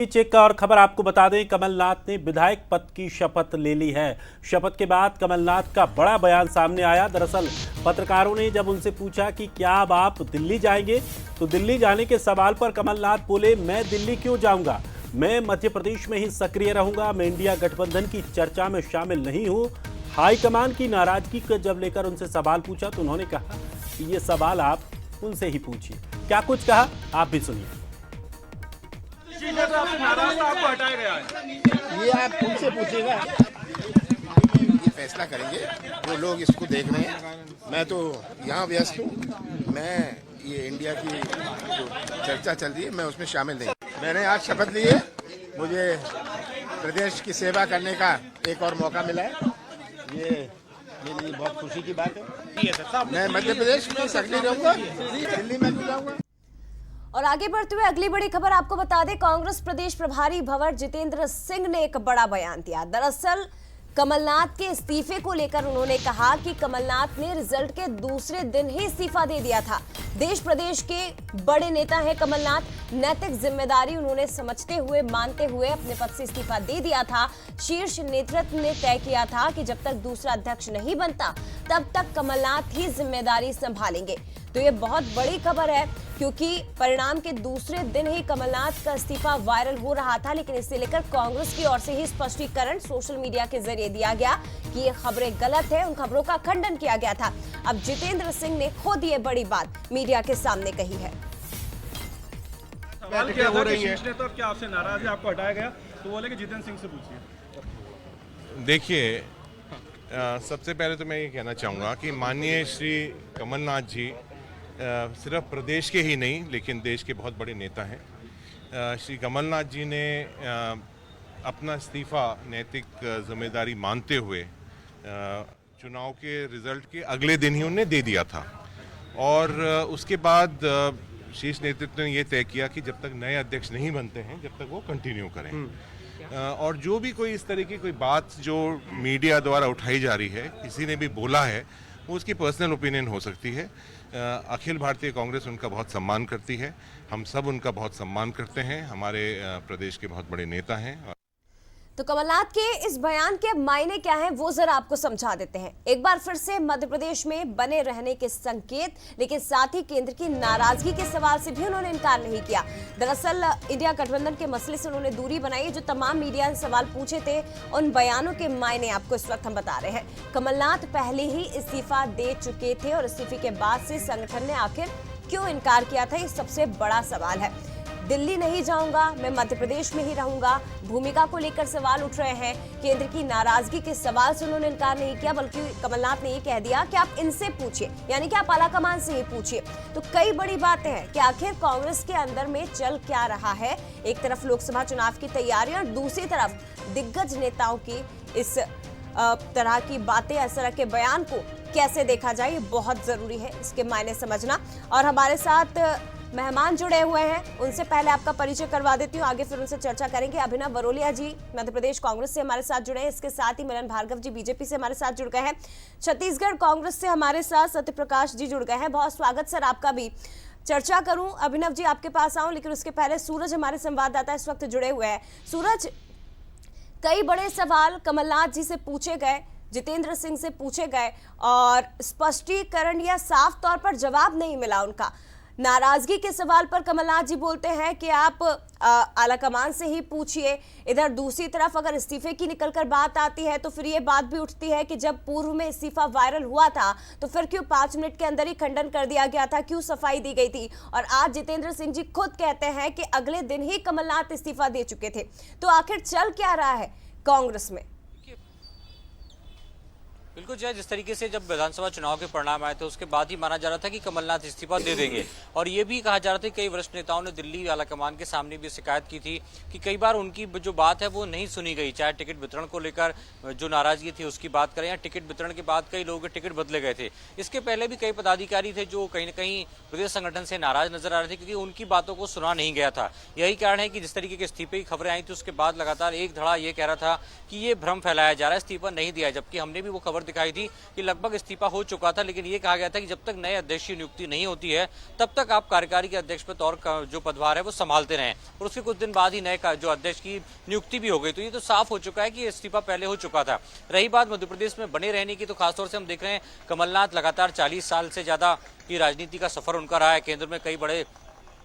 एक और खबर आपको बता दें, कमलनाथ ने विधायक पद की शपथ ले ली है। शपथ के बाद कमलनाथ का बड़ा बयान सामने आया। दरअसल पत्रकारों ने जब उनसे पूछा कि क्या अब आप दिल्ली जाएंगे, तो दिल्ली जाने के सवाल पर कमलनाथ बोले, मैं दिल्ली क्यों जाऊंगा, मैं मध्य प्रदेश में ही सक्रिय रहूंगा, मैं इंडिया गठबंधन की चर्चा में शामिल नहीं हूं। हाईकमान की नाराजगी को जब लेकर उनसे सवाल पूछा तो उन्होंने कहा कि ये सवाल आप उनसे ही पूछिए। क्या कुछ कहा आप भी सुनिए। आपको हटाया गया है, ये आप उनसे पूछिएगा, ये फैसला करेंगे जो लोग इसको देख रहे हैं। मैं तो यहाँ व्यस्त हूँ, मैं ये इंडिया की जो चर्चा चल रही है मैं उसमें शामिल नहीं। मैंने आज शपथ ली है, मुझे प्रदेश की सेवा करने का एक और मौका मिला है, ये मेरे लिए बहुत खुशी की बात है। मैं मध्य प्रदेश में सक्रिय रहूंगा, दिल्ली में भी जाऊंगा। और आगे बढ़ते हुए अगली बड़ी खबर आपको बता दें, कांग्रेस प्रदेश प्रभारी भंवर जितेंद्र सिंह ने एक बड़ा बयान दिया। दरअसल कमलनाथ के इस्तीफे को लेकर उन्होंने कहा कि कमलनाथ ने रिजल्ट के दूसरे दिन ही इस्तीफा दे दिया था। देश प्रदेश के बड़े नेता हैं कमलनाथ, नैतिक जिम्मेदारी उन्होंने समझते हुए मानते हुए अपने पद से इस्तीफा दे दिया था। शीर्ष नेतृत्व ने तय किया था कि जब तक दूसरा अध्यक्ष नहीं बनता तब तक कमलनाथ ही जिम्मेदारी संभालेंगे। तो ये बहुत बड़ी खबर है क्योंकि परिणाम के दूसरे दिन ही कमलनाथ का इस्तीफा वायरल हो रहा था, लेकिन इसे लेकर कांग्रेस की ओर से ही स्पष्टीकरण सोशल मीडिया के जरिए दिया गया कि ये खबरें गलत है। उन खबरों का खंडन किया गया था। अब जितेंद्र सिंह ने खुद ये बड़ी बात मीडिया के सामने कही है। सवाल किया था कि शीर्ष नेता क्या आपसे नाराज है, आपको हटाया गया, तो बोले कि जितेंद्र सिंह से पूछिए। देखिए, सबसे पहले तो मैं ये कहना चाहूँगा कि माननीय श्री कमलनाथ जी सिर्फ प्रदेश के ही नहीं लेकिन देश के बहुत बड़े नेता हैं। श्री कमलनाथ जी ने अपना इस्तीफा नैतिक जिम्मेदारी मानते हुए चुनाव के रिजल्ट के अगले दिन ही उन्हें दे दिया था और उसके बाद शीर्ष नेतृत्व ने यह तय किया कि जब तक नए अध्यक्ष नहीं बनते हैं जब तक वो कंटिन्यू करें। और जो भी कोई इस तरह की कोई बात जो मीडिया द्वारा उठाई जा रही है, किसी ने भी बोला है, वो उसकी पर्सनल ओपिनियन हो सकती है। अखिल भारतीय कांग्रेस उनका बहुत सम्मान करती है, हम सब उनका बहुत सम्मान करते हैं, हमारे प्रदेश के बहुत बड़े नेता हैं। तो कमलनाथ के इस बयान के मायने क्या हैं वो जरा आपको समझा देते हैं। एक बार फिर से मध्य प्रदेश में बने रहने के संकेत, लेकिन साथ ही केंद्र की नाराजगी के सवाल से भी उन्होंने इनकार नहीं किया। दरअसल इंडिया गठबंधन के मसले से उन्होंने दूरी बनाई। जो तमाम मीडिया ने सवाल पूछे थे उन बयानों के मायने आपको इस वक्त हम बता रहे हैं। कमलनाथ पहले ही इस्तीफा दे चुके थे और इस्तीफे के बाद से संगठन ने आखिर क्यों इनकार किया था, ये सबसे बड़ा सवाल है। दिल्ली नहीं जाऊंगा, मैं मध्य प्रदेश में ही रहूंगा, भूमिका को लेकर सवाल उठ रहे हैं। केंद्र की नाराजगी के सवाल से उन्होंने इनकार नहीं किया, बल्कि कमलनाथ ने ये कह दिया कि आप इनसे पूछिए, यानी कि आप आलाकमान से ही पूछिए। तो कई बड़ी बातें हैं कि आखिर कांग्रेस के अंदर में चल क्या रहा है। एक तरफ लोकसभा चुनाव की तैयारी और दूसरी तरफ दिग्गज नेताओं की इस तरह की बातें, इस तरह के बयान को कैसे देखा जाए, ये बहुत जरूरी है इसके मायने समझना। और हमारे साथ मेहमान जुड़े हुए हैं, उनसे पहले आपका परिचय करवा देती हूँ, आगे फिर उनसे चर्चा करेंगे। अभिनव बरोलिया जी मध्य प्रदेश कांग्रेस से हमारे साथ जुड़े हैं, इसके साथ ही मिलन भार्गव जी बीजेपी से हमारे साथ जुड़ गए हैं, छत्तीसगढ़ कांग्रेस से हमारे साथ सत्यप्रकाश जी जुड़ गए हैं। बहुत स्वागत सर आपका भी। चर्चा करूं, अभिनव जी आपके पास आऊं, लेकिन उसके पहले सूरज हमारे संवाददाता इस वक्त जुड़े हुए हैं। सूरज, कई बड़े सवाल कमलनाथ जी से पूछे गए, जितेंद्र सिंह से पूछे गए और स्पष्टीकरण या साफ तौर पर जवाब नहीं मिला उनका। नाराजगी के सवाल पर कमलनाथ जी बोलते हैं कि आप आलाकमान से ही पूछिए। इधर दूसरी तरफ अगर इस्तीफे की निकलकर बात आती है तो फिर ये बात भी उठती है कि जब पूर्व में इस्तीफा वायरल हुआ था तो फिर क्यों 5 मिनट के अंदर ही खंडन कर दिया गया था, क्यों सफाई दी गई थी। और आज जितेंद्र सिंह जी खुद कहते हैं कि अगले दिन ही कमलनाथ इस्तीफा दे चुके थे। तो आखिर चल क्या रहा है कांग्रेस में? बिल्कुल जय, जिस तरीके से जब विधानसभा चुनाव के परिणाम आए थे उसके बाद ही माना जा रहा था कि कमलनाथ इस्तीफा दे देंगे और ये भी कहा जा रहा था कि कई वरिष्ठ नेताओं ने दिल्ली आलाकमान के सामने भी शिकायत की थी कि कई बार उनकी जो बात है वो नहीं सुनी गई, चाहे टिकट वितरण को लेकर जो नाराजगी थी उसकी बात करें या टिकट वितरण के बाद कई लोगों के टिकट बदले गए थे। इसके पहले भी कई पदाधिकारी थे जो कहीं न कहीं प्रदेश संगठन से नाराज नजर आ रहे थे क्योंकि उनकी बातों को सुना नहीं गया था। यही कारण है कि जिस तरीके के इस्तीफे की खबरें आई थी उसके बाद लगातार एक धड़ा ये कह रहा था कि ये भ्रम फैलाया जा रहा है, इस्तीफा नहीं दिया, जबकि हमने भी वो खबर दिखाई थी कि लगभग इस्तीफा हो चुका था, लेकिन ये कहा गया था कि जब तक नए अध्यक्ष की नियुक्ति नहीं होती है तब तक आप कार्यकारी के अध्यक्ष पे तौर का जो पदभार है वो संभालते रहें। और उसके कुछ दिन बाद ही नए जो अध्यक्ष की नियुक्ति भी हो गई। तो ये तो साफ हो चुका है कि इस्तीफा पहले हो चुका था। रही बात मध्य प्रदेश में बने रहने की, तो खासतौर से हम देख रहे हैं कमलनाथ लगातार 40 साल से ज्यादा की राजनीति का सफर उनका रहा है। केंद्र में कई बड़े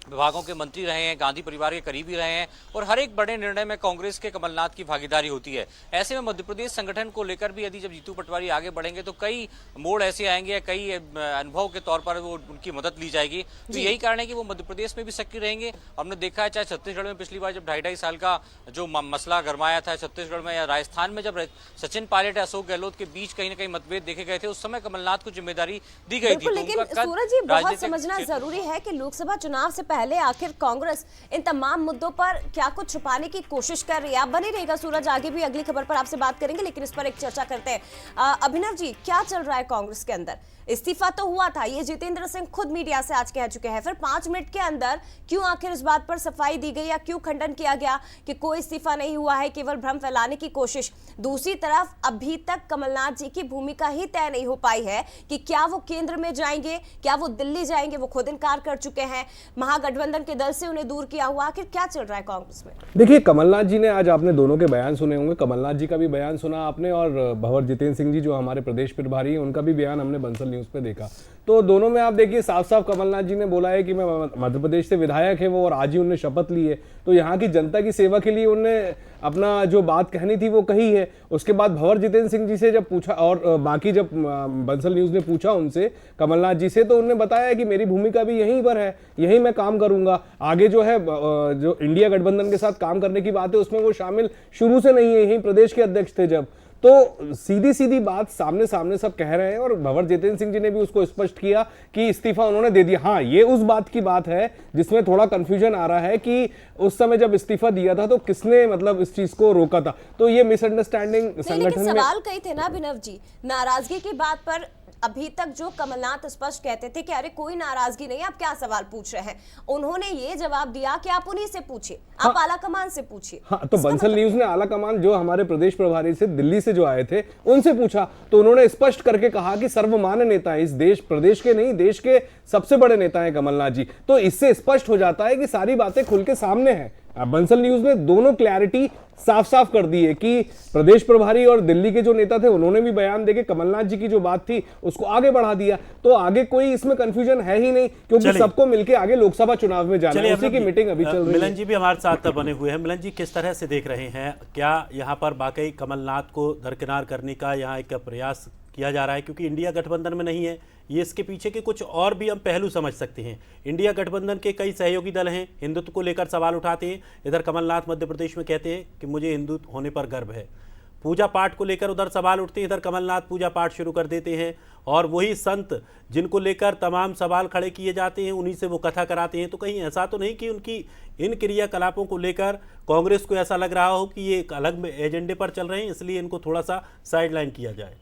विभागों के मंत्री रहे हैं, गांधी परिवार के करीबी रहे हैं और हर एक बड़े निर्णय में कांग्रेस के कमलनाथ की भागीदारी होती है। ऐसे में मध्य प्रदेश संगठन को लेकर भी यदि जब जीतू पटवारी आगे बढ़ेंगे तो कई मोड़ ऐसे आएंगे, कई अनुभव के तौर पर वो उनकी मदद ली जाएगी। तो यही कारण है कि वो मध्य प्रदेश में भी सक्रिय रहेंगे। हमने देखा है चाहे छत्तीसगढ़ में पिछली बार जब 2.5 साल का जो मसला गरमाया था छत्तीसगढ़ में, या राजस्थान में जब सचिन पायलट अशोक गहलोत के बीच कहीं ना कहीं मतभेद देखे गए थे, उस समय कमलनाथ को जिम्मेदारी दी गई थी। लेकिन सूरज जी, बहुत समझना जरूरी है कि लोकसभा चुनाव से पहले आखिर कांग्रेस इन तमाम मुद्दों पर क्या कुछ छुपाने की कोशिश कर रही है। आप बने रहेगा सूरज, आगे भी अगली खबर पर आपसे बात करेंगे, लेकिन इस पर एक चर्चा करते हैं। अभिनव जी, क्या चल रहा है कांग्रेस के अंदर? इस्तीफा तो हुआ था, ये जितेंद्र सिंह खुद मीडिया से आज कह चुके हैं, फिर 5 मिनट के अंदर क्यों आखिर इस बात पर सफाई दी गई या क्यों खंडन किया गया कि कोई इस्तीफा नहीं हुआ है, केवल भ्रम फैलाने की कोशिश? दूसरी तरफ अभी तक कमलनाथ जी की भूमिका ही तय नहीं हो पाई है कि क्या वो केंद्र में जाएंगे, क्या वो दिल्ली जाएंगे। वो खुद इनकार कर चुके हैं, महागठबंधन के दल से उन्हें दूर किया हुआ। आखिर क्या चल रहा है कांग्रेस में? देखिए, कमलनाथ जी ने आज, आपने दोनों के बयान सुने होंगे, कमलनाथ जी का भी बयान सुना आपने और भंवर जितेंद्र सिंह जी जो हमारे प्रदेश प्रभारी हैं उनका भी बयान हमने बंसल न्यूज पे देखा। तो दोनों में आप देखिए साफ साफ कमलनाथ जी ने बोला है कि मैं मध्य प्रदेश से विधायक है वो, और आज ही उन्होंने शपथ ली है। तो यहाँ की जनता की सेवा के लिए उन्होंने अपना जो बात कहनी थी वो कही है। उसके बाद भंवर जितेंद्र सिंह जी से जब पूछा और बाकी जब बंसल न्यूज ने पूछा उनसे, कमलनाथ जी से, तो उन्होंने बताया कि मेरी भूमिका भी यहीं पर है, यहीं मैं काम करूंगा। आगे जो है जो इंडिया गठबंधन के साथ काम करने की बात है उसमें वो शामिल शुरू से नहीं है, यहीं प्रदेश के अध्यक्ष थे जब। तो सीधी सीधी बात सामने सामने सब कह रहे हैं और भंवर जितेंद्र सिंह जी ने भी उसको स्पष्ट किया कि इस्तीफा उन्होंने दे दिया। हाँ, ये उस बात की बात है जिसमें थोड़ा कंफ्यूजन आ रहा है कि उस समय जब इस्तीफा दिया था तो किसने मतलब इस चीज को रोका था। तो ये मिसअंडरस्टैंडिंग संगठन में सवाल कई थे ना अभिनव जी, नाराजगी की बात पर अभी तक जो कमलनाथ स्पष्ट कहते थे कि अरे कोई नाराजगी नहीं, आप क्या सवाल पूछ रहे हैं, उन्होंने ये जवाब दिया कि आप उन्हीं से पूछिए, आप आला कमान से पूछिए। हाँ, तो बंसल न्यूज ने आला कमान जो हमारे प्रदेश प्रभारी से दिल्ली से जो आए थे उनसे पूछा, तो उन्होंने स्पष्ट करके कहा कि सर्वमान्य नेता है इस देश, प्रदेश के नहीं देश के सबसे बड़े नेता हैं कमलनाथ जी। तो इससे स्पष्ट हो जाता है कि सारी बातें खुल के सामने हैं। बंसल न्यूज ने दोनों क्लैरिटी साफ साफ कर दी है कि प्रदेश प्रभारी और दिल्ली के जो नेता थे उन्होंने भी बयान देके कमलनाथ जी की जो बात थी उसको आगे बढ़ा दिया। तो आगे कोई इसमें कंफ्यूजन है ही नहीं, क्योंकि सबको मिलके आगे लोकसभा चुनाव में जाना है। उसी की मीटिंग अभी चल रही है। मिलन जी भी हमारे साथ बने हुए हैं। मिलन जी, किस तरह से देख रहे हैं, क्या यहाँ पर वाकई कमलनाथ को दरकिनार करने का यहाँ एक प्रयास किया जा रहा है? क्योंकि इंडिया गठबंधन में नहीं है, ये इसके पीछे के कुछ और भी हम पहलू समझ सकते हैं। इंडिया गठबंधन के कई सहयोगी दल हैं, हिंदुत्व को लेकर सवाल उठाते हैं। इधर कमलनाथ मध्य प्रदेश में कहते हैं कि मुझे हिंदू होने पर गर्व है। पूजा पाठ को लेकर उधर सवाल उठते हैं, इधर कमलनाथ पूजा पाठ शुरू कर देते हैं और वही संत जिनको लेकर तमाम सवाल खड़े किए जाते हैं उन्हीं से वो कथा कराते हैं। तो कहीं ऐसा तो नहीं कि उनकी इन क्रियाकलापों को लेकर कांग्रेस को ऐसा लग रहा हो कि ये एक अलग एजेंडे पर चल रहे हैं, इसलिए इनको थोड़ा सा साइडलाइन किया जाए?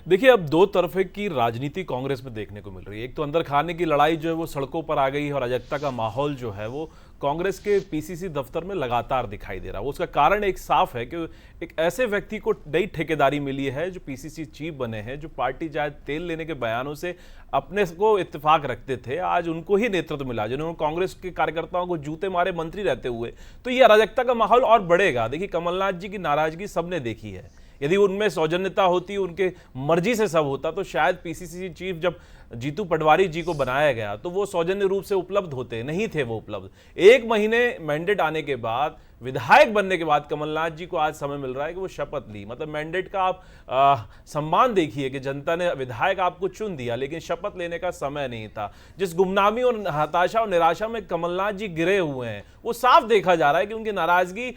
देखिए, अब दो तरफे की राजनीति कांग्रेस में देखने को मिल रही है। एक तो अंदर खाने की लड़ाई जो है वो सड़कों पर आ गई है और अराजकता का माहौल जो है वो कांग्रेस के पीसीसी दफ्तर में लगातार दिखाई दे रहा है। उसका कारण एक साफ है कि एक ऐसे व्यक्ति को नई ठेकेदारी मिली है जो पीसीसी चीफ बने हैं, जो पार्टी चाहे तेल लेने के बयानों से अपने को इत्तेफाक रखते थे, आज उनको ही नेतृत्व मिला, जिन्होंने कांग्रेस के कार्यकर्ताओं को जूते मारे मंत्री रहते हुए। तो ये अराजकता का माहौल और बढ़ेगा। देखिए, कमलनाथ जी की नाराजगी सबने देखी है। यदि उनमें सौजन्यता होती, उनके मर्जी से सब होता, तो शायद पीसीसी चीफ जब जीतू पटवारी जी को बनाया गया तो वो सौजन्य रूप से उपलब्ध होते, नहीं थे वो उपलब्ध। 1 महीने मैंडेट आने के बाद, विधायक बनने के बाद कमलनाथ जी को आज समय मिल रहा है कि वो शपथ ली। मतलब मैंडेट का आप सम्मान देखिए कि जनता ने विधायक आपको चुन दिया, लेकिन शपथ लेने का समय नहीं था। जिस गुमनामी और हताशा और निराशा में कमलनाथ जी गिरे हुए हैं वो साफ देखा जा रहा है कि उनकी नाराजगी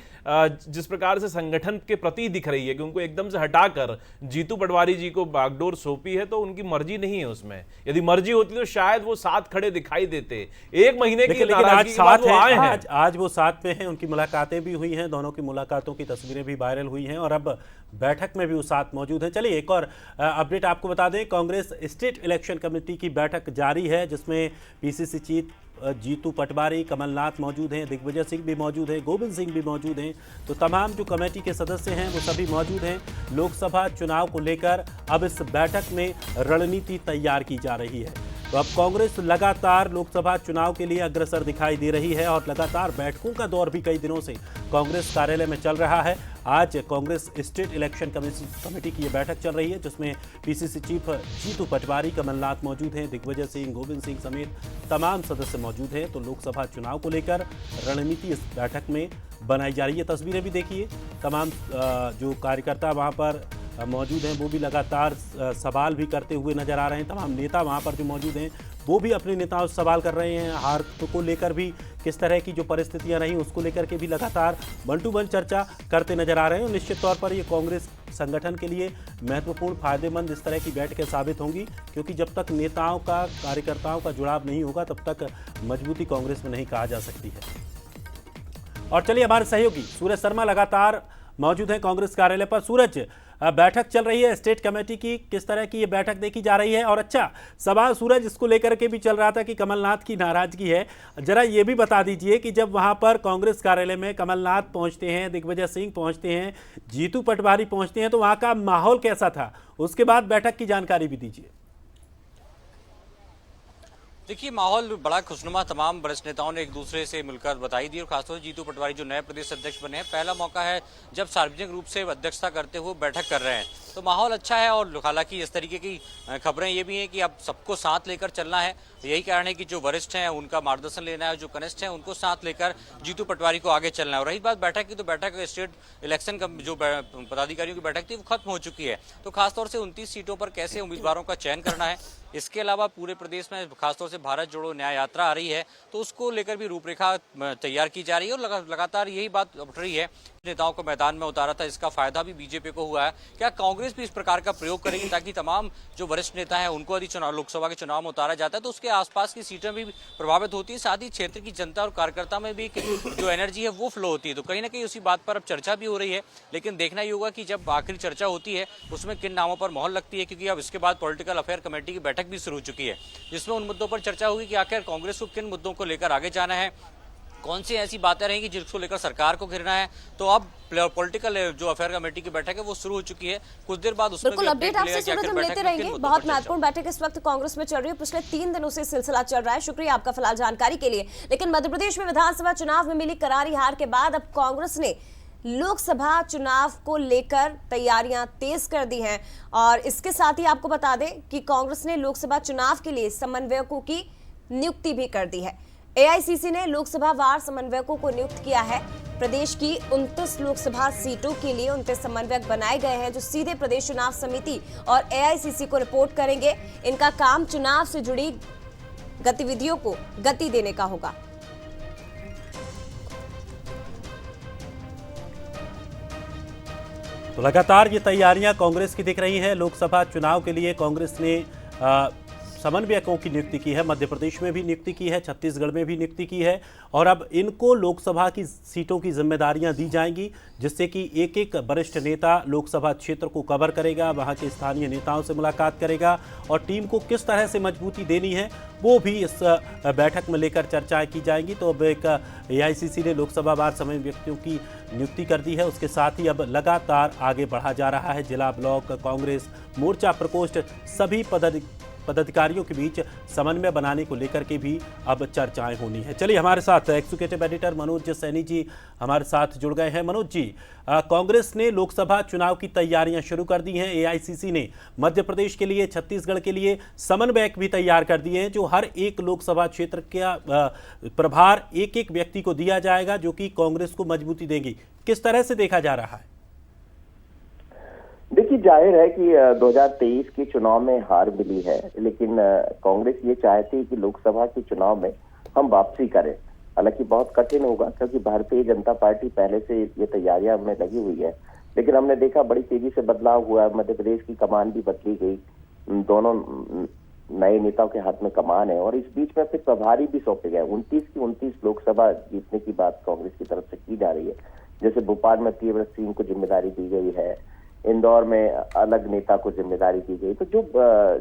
जिस प्रकार से संगठन के प्रति दिख रही है कि उनको एकदम से हटाकर जीतू पटवारी जी को बागडोर सौंपी है, तो उनकी मर्जी नहीं है उसमें। यदि मर्जी होती तो शायद वो साथ खड़े दिखाई देते। 1 महीने की नाराजगी के बाद वो आए हैं। आज वो साथ में हैं, उनकी मुलाकातें भी हुई हैं, दोनों की मुलाकातों की तस्वीरें भी वायरल हुई हैं और अब बैठक में भी वो साथ मौजूद हैं। चलिए एक और अपडेट आपको बता दें, कांग्रेस स्टेट इलेक्शन कमेटी की बैठक जारी है जिसमें पीसीसी चीफ जीतू पटवारी, कमलनाथ मौजूद हैं, दिग्विजय सिंह भी मौजूद हैं, गोविंद सिंह भी मौजूद हैं। तो तमाम जो कमेटी के सदस्य हैं वो सभी मौजूद हैं। लोकसभा चुनाव को लेकर अब इस बैठक में रणनीति तैयार की जा रही है। तो अब कांग्रेस लगातार लोकसभा चुनाव के लिए अग्रसर दिखाई दे रही है और लगातार बैठकों का दौर भी कई दिनों से कांग्रेस कार्यालय में चल रहा है। आज कांग्रेस स्टेट इलेक्शन कमेटी की ये बैठक चल रही है, जिसमें पीसीसी चीफ जीतू पटवारी, कमलनाथ मौजूद हैं, दिग्विजय सिंह, गोविंद सिंह समेत तमाम सदस्य मौजूद हैं। तो लोकसभा चुनाव को लेकर रणनीति इस बैठक में बनाई जा रही है। तस्वीरें भी देखिए, तमाम जो कार्यकर्ता वहाँ पर मौजूद हैं वो भी लगातार सवाल भी करते हुए नजर आ रहे हैं। तमाम नेता वहाँ पर जो मौजूद हैं वो भी अपने नेताओं से सवाल कर रहे हैं। हार को लेकर भी किस तरह की जो परिस्थितियां रहीं उसको लेकर के भी लगातार वन टू वन चर्चा करते नजर आ रहे हैं। और निश्चित तौर पर ये कांग्रेस संगठन के लिए महत्वपूर्ण, फायदेमंद इस तरह की बैठकें साबित होंगी, क्योंकि जब तक नेताओं का, कार्यकर्ताओं का जुड़ाव नहीं होगा तब तक मजबूती कांग्रेस में नहीं कहा जा सकती है। और चलिए, हमारे सहयोगी सूरज शर्मा लगातार मौजूद हैं कांग्रेस कार्यालय पर। सूरज, बैठक चल रही है स्टेट कमेटी की, किस तरह की ये बैठक देखी जा रही है? और अच्छा सवाल सूरज इसको लेकर के भी चल रहा था कि कमलनाथ की नाराजगी है, जरा ये भी बता दीजिए कि जब वहां पर कांग्रेस कार्यालय में कमलनाथ पहुंचते हैं, दिग्विजय सिंह पहुंचते हैं, जीतू पटवारी पहुंचते हैं, तो वहां का माहौल कैसा था? उसके बाद बैठक की जानकारी भी दीजिए। देखिए, माहौल बड़ा खुशनुमा, तमाम वरिष्ठ नेताओं ने एक दूसरे से मिलकर बधाई दी और खासतौर से जीतू पटवारी जो नए प्रदेश अध्यक्ष बने हैं, पहला मौका है जब सार्वजनिक रूप से अध्यक्षता करते हुए बैठक कर रहे हैं। तो माहौल अच्छा है और हालांकि इस तरीके की खबरें ये भी हैं कि अब सबको साथ लेकर चलना है। यही कारण है कि जो वरिष्ठ हैं उनका मार्गदर्शन लेना है, जो कनिष्ठ हैं उनको साथ लेकर जीतू पटवारी को आगे चलना है। और रही बात बैठक की, तो बैठक स्टेट इलेक्शन जो पदाधिकारियों की बैठक थी वो खत्म हो चुकी है। तो खासतौर से 29 सीटों पर कैसे उम्मीदवारों का चयन करना है, इसके अलावा पूरे प्रदेश में खासतौर से भारत जोड़ो न्याय यात्रा आ रही है, तो उसको लेकर भी रूपरेखा तैयार की जा रही है। और लगातार यही बात उठ रही है, नेताओं को मैदान में उतारा था, इसका फायदा भी बीजेपी को हुआ है। क्या कांग्रेस भी इस प्रकार का प्रयोग करेगी ताकि तमाम जो वरिष्ठ नेता हैं उनको यदि लोकसभा के चुनाव में उतारा जाता है तो उसके आसपास की सीटें भी प्रभावित होती है, साथ ही क्षेत्र की जनता और कार्यकर्ता में भी जो एनर्जी है वो फ्लो होती है। तो कहीं ना कहीं उसी बात पर अब चर्चा भी हो रही है, लेकिन देखना ही होगा कि जब आखिरी चर्चा होती है उसमें किन नामों पर मोहर लगती है, क्योंकि अब इसके बाद पॉलिटिकल अफेयर कमेटी की बैठक भी शुरू हो चुकी है, जिसमें उन मुद्दों पर चर्चा होगी कि आखिर कांग्रेस को किन मुद्दों को लेकर आगे जाना है, कौन सी ऐसी बातें रहेंगी जिसको लेकर सरकार को घेरना है। तो अब पॉलिटिकल जो अफेयर कमेटी की बैठक है वो शुरू हो चुकी है। कुछ देर बाद उसमें बिल्कुल अपडेट आपसे सूरज हम लेते रहेंगे। बहुत महत्वपूर्ण बैठक इस वक्त कांग्रेस में चल रही है, पिछले 3 दिनों से सिलसिला चल रहा है। शुक्रिया आपका फिलहाल जानकारी के लिए। लेकिन मध्य प्रदेश में विधानसभा चुनाव में मिली करारी हार के बाद अब कांग्रेस ने लोकसभा चुनाव को लेकर तैयारियां तेज कर दी हैं। और इसके साथ ही आपको बता दें कि कांग्रेस ने लोकसभा चुनाव के लिए समन्वयकों की नियुक्ति भी कर दी है। एआईसीसी ने लोकसभा वार समन्वयकों को नियुक्त किया है। प्रदेश की 29 लोकसभा सीटों के लिए 29 समन्वयक बनाए गए हैं, जो सीधे प्रदेश चुनाव समिति और एआईसीसी को रिपोर्ट करेंगे। इनका काम चुनाव से जुड़ी गतिविधियों को गति देने का होगा। तो लगातार ये तैयारियां कांग्रेस की दिख रही हैं। लोकसभा चुनाव के लिए कांग्रेस ने समन्वयकों की नियुक्ति की है, मध्य प्रदेश में भी नियुक्ति की है, छत्तीसगढ़ में भी नियुक्ति की है। और अब इनको लोकसभा की सीटों की जिम्मेदारियां दी जाएंगी, जिससे कि एक एक वरिष्ठ नेता लोकसभा क्षेत्र को कवर करेगा, वहां के स्थानीय नेताओं से मुलाकात करेगा और टीम को किस तरह से मजबूती देनी है वो भी इस बैठक में लेकर चर्चाएं की जाएंगी। तो अब एक एआईसीसी ने लोकसभा वार समन्वयकों की नियुक्ति कर दी है। उसके साथ ही अब लगातार आगे बढ़ा जा रहा है। जिला, ब्लॉक, कांग्रेस, मोर्चा प्रकोष्ठ सभी पदाधिकारियों के बीच समन्वय बनाने को लेकर के भी अब चर्चाएं होनी है। चलिए, हमारे साथ एग्जीक्यूटिव एडिटर मनोज सैनी जी हमारे साथ जुड़ गए हैं। मनोज जी, कांग्रेस ने लोकसभा चुनाव की तैयारियां शुरू कर दी हैं। एआईसीसी ने मध्य प्रदेश के लिए, छत्तीसगढ़ के लिए समन्वयक भी तैयार कर दिए हैं, जो हर एक लोकसभा क्षेत्र का प्रभार एक एक व्यक्ति को दिया जाएगा, जो कि कांग्रेस को मजबूती देगी। किस तरह से देखा जा रहा है? देखिए, जाहिर है कि 2023 के चुनाव में हार मिली है, लेकिन कांग्रेस ये चाहती है कि लोकसभा के चुनाव में हम वापसी करें। हालांकि बहुत कठिन होगा, क्योंकि भारतीय जनता पार्टी पहले से ये तैयारियां में लगी हुई है। लेकिन हमने देखा बड़ी तेजी से बदलाव हुआ है, मध्य प्रदेश की कमान भी बदली गई, दोनों नए नेताओं के हाथ में कमान है। और इस बीच में फिर प्रभारी भी सौंपे गए। 29 की 29 लोकसभा जीतने की बात कांग्रेस की तरफ से की जा रही है। जैसे भोपाल में तीव्र सिंह को जिम्मेदारी दी गई है, इंदौर में अलग नेता को जिम्मेदारी दी गई। तो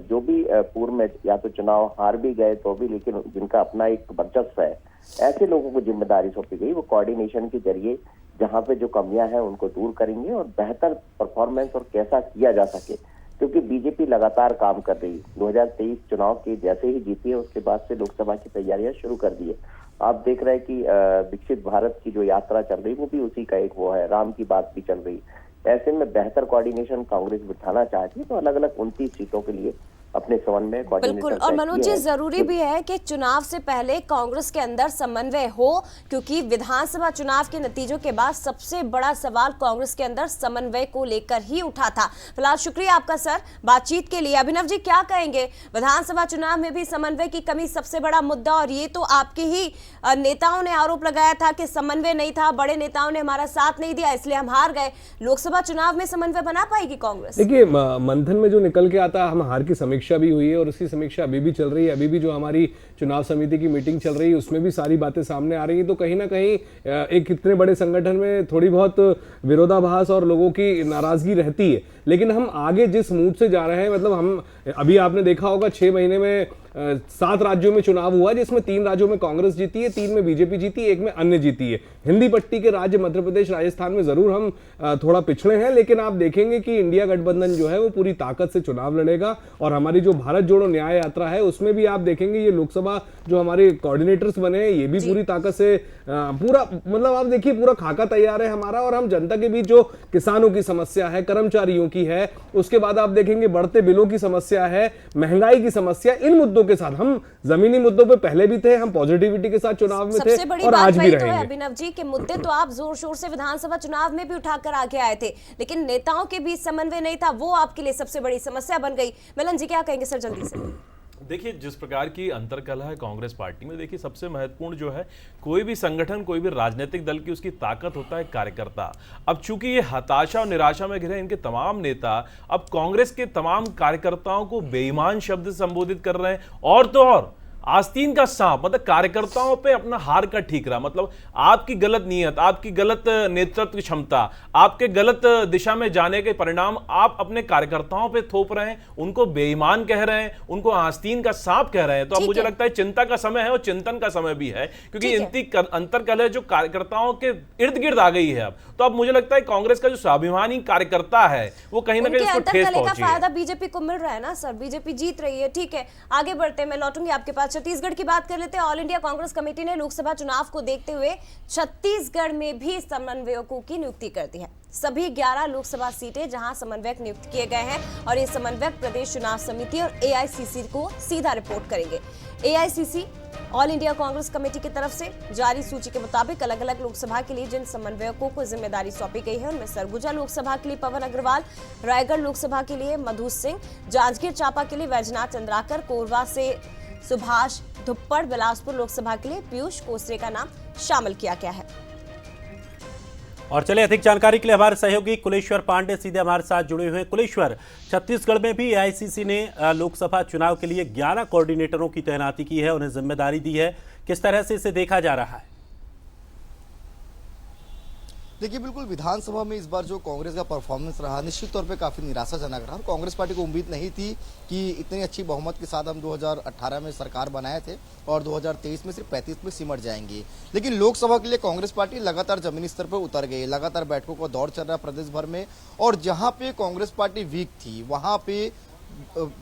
जो भी पूर्व में या तो चुनाव हार भी गए तो भी, लेकिन जिनका अपना एक वर्चस्व है, ऐसे लोगों को जिम्मेदारी सौंपी गई। वो कोऑर्डिनेशन के जरिए जहां पे जो कमियां हैं उनको दूर करेंगे और बेहतर परफॉर्मेंस और कैसा किया जा सके, क्योंकि बीजेपी लगातार काम कर रही है। 2023 चुनाव के जैसे ही जीती है उसके बाद से लोकसभा की तैयारियां शुरू कर दी है। आप देख रहे हैं कि विकसित भारत की जो यात्रा चल रही है वो भी उसी का एक वो है, राम की बात भी चल रही है। ऐसे में बेहतर कोऑर्डिनेशन कांग्रेस बिठाना चाहती है, तो अलग अलग 29 सीटों के लिए अपने समन्वय बिल्कुल। और मनोज जी, जरूरी भी है कि चुनाव से पहले कांग्रेस के अंदर समन्वय हो, क्योंकि विधानसभा चुनाव के नतीजों के बाद सबसे बड़ा सवाल कांग्रेस के अंदर समन्वय को लेकर ही उठा था। फिलहाल शुक्रिया आपका सर बातचीत के लिए। अभिनव जी, क्या कहेंगे? विधानसभा चुनाव में भी समन्वय की कमी सबसे बड़ा मुद्दा, और ये तो आपके ही नेताओं ने आरोप लगाया था कि समन्वय नहीं था, बड़े नेताओं ने हमारा साथ नहीं दिया इसलिए हम हार गए। लोकसभा चुनाव में समन्वय बना पाएगी कांग्रेस? देखिए, मंथन में जो निकल के आता है, हम हार की समीक्षा भी हुई है और उसकी समीक्षा अभी भी चल रही है। अभी भी जो हमारी चुनाव समिति की मीटिंग चल रही है उसमें भी सारी बातें सामने आ रही है। तो कहीं ना कहीं एक इतने बड़े संगठन में थोड़ी बहुत विरोधाभास और लोगों की नाराजगी रहती है, लेकिन हम आगे जिस मूड से जा रहे हैं, मतलब हम अभी आपने देखा होगा 6 महीने में 7 राज्यों में चुनाव हुआ, जिसमें 3 राज्यों में कांग्रेस जीती है, 3 में बीजेपी जीती है, 1 में अन्य जीती है। हिंदी पट्टी के राज्य मध्य प्रदेश, राजस्थान में जरूर हम थोड़ा पिछड़े हैं, लेकिन आप देखेंगे कि इंडिया गठबंधन जो है वो पूरी ताकत से चुनाव लड़ेगा। और हमारी जो भारत जोड़ो न्याय यात्रा है उसमें भी आप देखेंगे ये लोकसभा जो हमारे कोऑर्डिनेटर्स बने हैं ये भी पूरी ताकत से पूरा, मतलब आप देखिए पूरा खाका तैयार है हमारा। और हम जनता के बीच जो किसानों की समस्या है, कर्मचारियों की है, उसके बाद आप देखेंगे बढ़ते बिलों की समस्या है, महंगाई की समस्या, इन मुद्दों के साथ हम जमीनी मुद्दों पे पहले भी थे, हम पॉजिटिविटी के साथ चुनाव में थे और आज भी रहेंगे। अभिनव जी, के मुद्दे तो आप जोर शोर से विधानसभा चुनाव में भी उठाकर आगे आए थे, लेकिन नेताओं के बीच समन्वय नहीं था, वो आपके लिए सबसे बड़ी समस्या बन गई। मिलन जी, क्या कहेंगे सर जल्दी से? देखिए, जिस प्रकार की अंतर्कलह है कांग्रेस पार्टी में, देखिए सबसे महत्वपूर्ण जो है, कोई भी संगठन, कोई भी राजनीतिक दल की उसकी ताकत होता है कार्यकर्ता। अब चूंकि ये हताशा और निराशा में घिरे इनके तमाम नेता अब कांग्रेस के तमाम कार्यकर्ताओं को बेईमान शब्द से संबोधित कर रहे हैं, और तो और आस्तीन का सांप, मतलब कार्यकर्ताओं पे अपना हार का ठीकरा, मतलब आपकी गलत नीयत, आपकी गलत नेतृत्व की क्षमता, आपके गलत दिशा में जाने के परिणाम आप अपने कार्यकर्ताओं पे थोप रहे हैं, उनको बेईमान कह रहे हैं, उनको आस्तीन का सांप कह रहे हैं। तो अब मुझे लगता है चिंता का समय है और चिंतन का समय भी है, क्योंकि इनकी अंतर्कलह जो कार्यकर्ताओं के इर्द गिर्द आ गई है अब, तो अब मुझे लगता है कांग्रेस का जो स्वाभिमानी कार्यकर्ता है वो कहीं ना कहीं उसको ठेस पहुंची है। फायदा बीजेपी को मिल रहा है ना सर, बीजेपी जीत रही है। ठीक है, आगे बढ़ते हैं, मैं लौटूंगी आपके पास। छत्तीसगढ़ की बात कर लेते हैं। ऑल इंडिया कांग्रेस कमेटी ने लोकसभा चुनाव को देखते हुए छत्तीसगढ़ में भी समन्वयकों की नियुक्ति कर दी है। सभी 11 लोकसभा सीटें जहां समन्वयक नियुक्त किए गए हैं और ये समन्वयक प्रदेश चुनाव समिति और एआईसीसी को सीधा रिपोर्ट करेंगे। AICC all India Congress committee की तरफ से जारी सूची के मुताबिक अलग अलग लोकसभा के लिए जिन समन्वयकों को जिम्मेदारी सौंपी गई है उनमें सरगुजा लोकसभा के लिए पवन अग्रवाल, रायगढ़ लोकसभा के लिए मधु सिंह, जांजगीर चांपा के लिए वैजनाथ चंद्राकर, कोरबा से सुभाष धुप्पड़, बिलासपुर लोकसभा के लिए पीयूष कोसरे का नाम शामिल किया गया है। और चलिए, अधिक जानकारी के लिए हमारे सहयोगी कुलेश्वर पांडे सीधे हमारे साथ जुड़े हुए हैं। कुलेश्वर, छत्तीसगढ़ में भी एआईसीसी ने लोकसभा चुनाव के लिए 11 कोऑर्डिनेटरों की तैनाती की है, उन्हें जिम्मेदारी दी है। किस तरह से इसे देखा जा रहा है? देखिए, बिल्कुल विधानसभा में इस बार जो कांग्रेस का परफॉर्मेंस रहा निश्चित तौर पे काफ़ी निराशाजनक रहा। कांग्रेस पार्टी को उम्मीद नहीं थी कि इतनी अच्छी बहुमत के साथ हम 2018 में सरकार बनाए थे और 2023 में सिर्फ 35 में सिमट जाएंगे। लेकिन लोकसभा के लिए कांग्रेस पार्टी लगातार जमीनी स्तर पर उतर गई, लगातार बैठकों का दौर चल रहा प्रदेश भर में, और जहाँ पे कांग्रेस पार्टी वीक थी वहाँ पे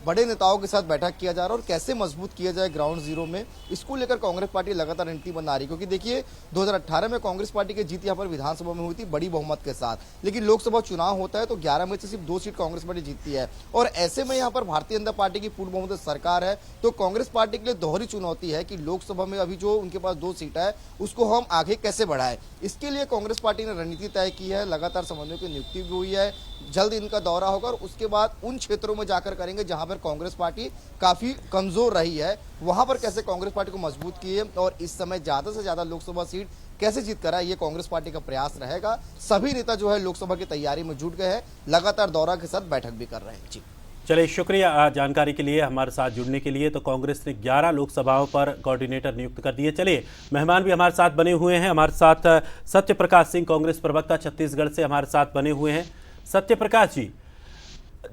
बड़े नेताओं के साथ बैठक किया जा रहा है और कैसे मजबूत किया जाए ग्राउंड जीरो में, इसको लेकर कांग्रेस पार्टी लगातार रणनीति बना रही। क्योंकि देखिए 2018 में कांग्रेस पार्टी की जीत यहाँ पर विधानसभा में हुई थी बड़ी बहुमत के साथ, लेकिन लोकसभा चुनाव होता है तो 11 में से सिर्फ 2 सीट कांग्रेस पार्टी जीतती है। और ऐसे में यहाँ पर भारतीय जनता पार्टी की पूर्ण बहुमत सरकार है, तो कांग्रेस पार्टी के लिए दोहरी चुनौती है कि लोकसभा में अभी जो उनके पास 2 सीट है उसको हम आगे कैसे बढ़ाए। इसके लिए कांग्रेस पार्टी ने रणनीति तय की है, लगातार समन्वय की नियुक्ति भी हुई है। जल्द इनका दौरा होगा और उसके बाद उन क्षेत्रों में जाकर करेंगे जहां पर कांग्रेस पार्टी काफी कमजोर रही है, वहां पर कैसे कांग्रेस पार्टी को मजबूत किए और इस समय ज्यादा से ज्यादा लोकसभा सीट कैसे जीत कर आए, ये कांग्रेस पार्टी का प्रयास रहेगा। सभी नेता जो है लोकसभा की तैयारी में जुट गए हैं, लगातार दौरा के साथ बैठक भी कर रहे हैं। जी चलिए, शुक्रिया जानकारी के लिए, हमारे साथ जुड़ने के लिए। तो कांग्रेस ने 11 लोकसभाओं पर कोऑर्डिनेटर नियुक्त कर दिए। चलिए, मेहमान भी हमारे साथ बने हुए हैं। हमारे साथ सत्य प्रकाश सिंह, कांग्रेस प्रवक्ता छत्तीसगढ़ से हमारे साथ बने हुए हैं। सत्यप्रकाश जी,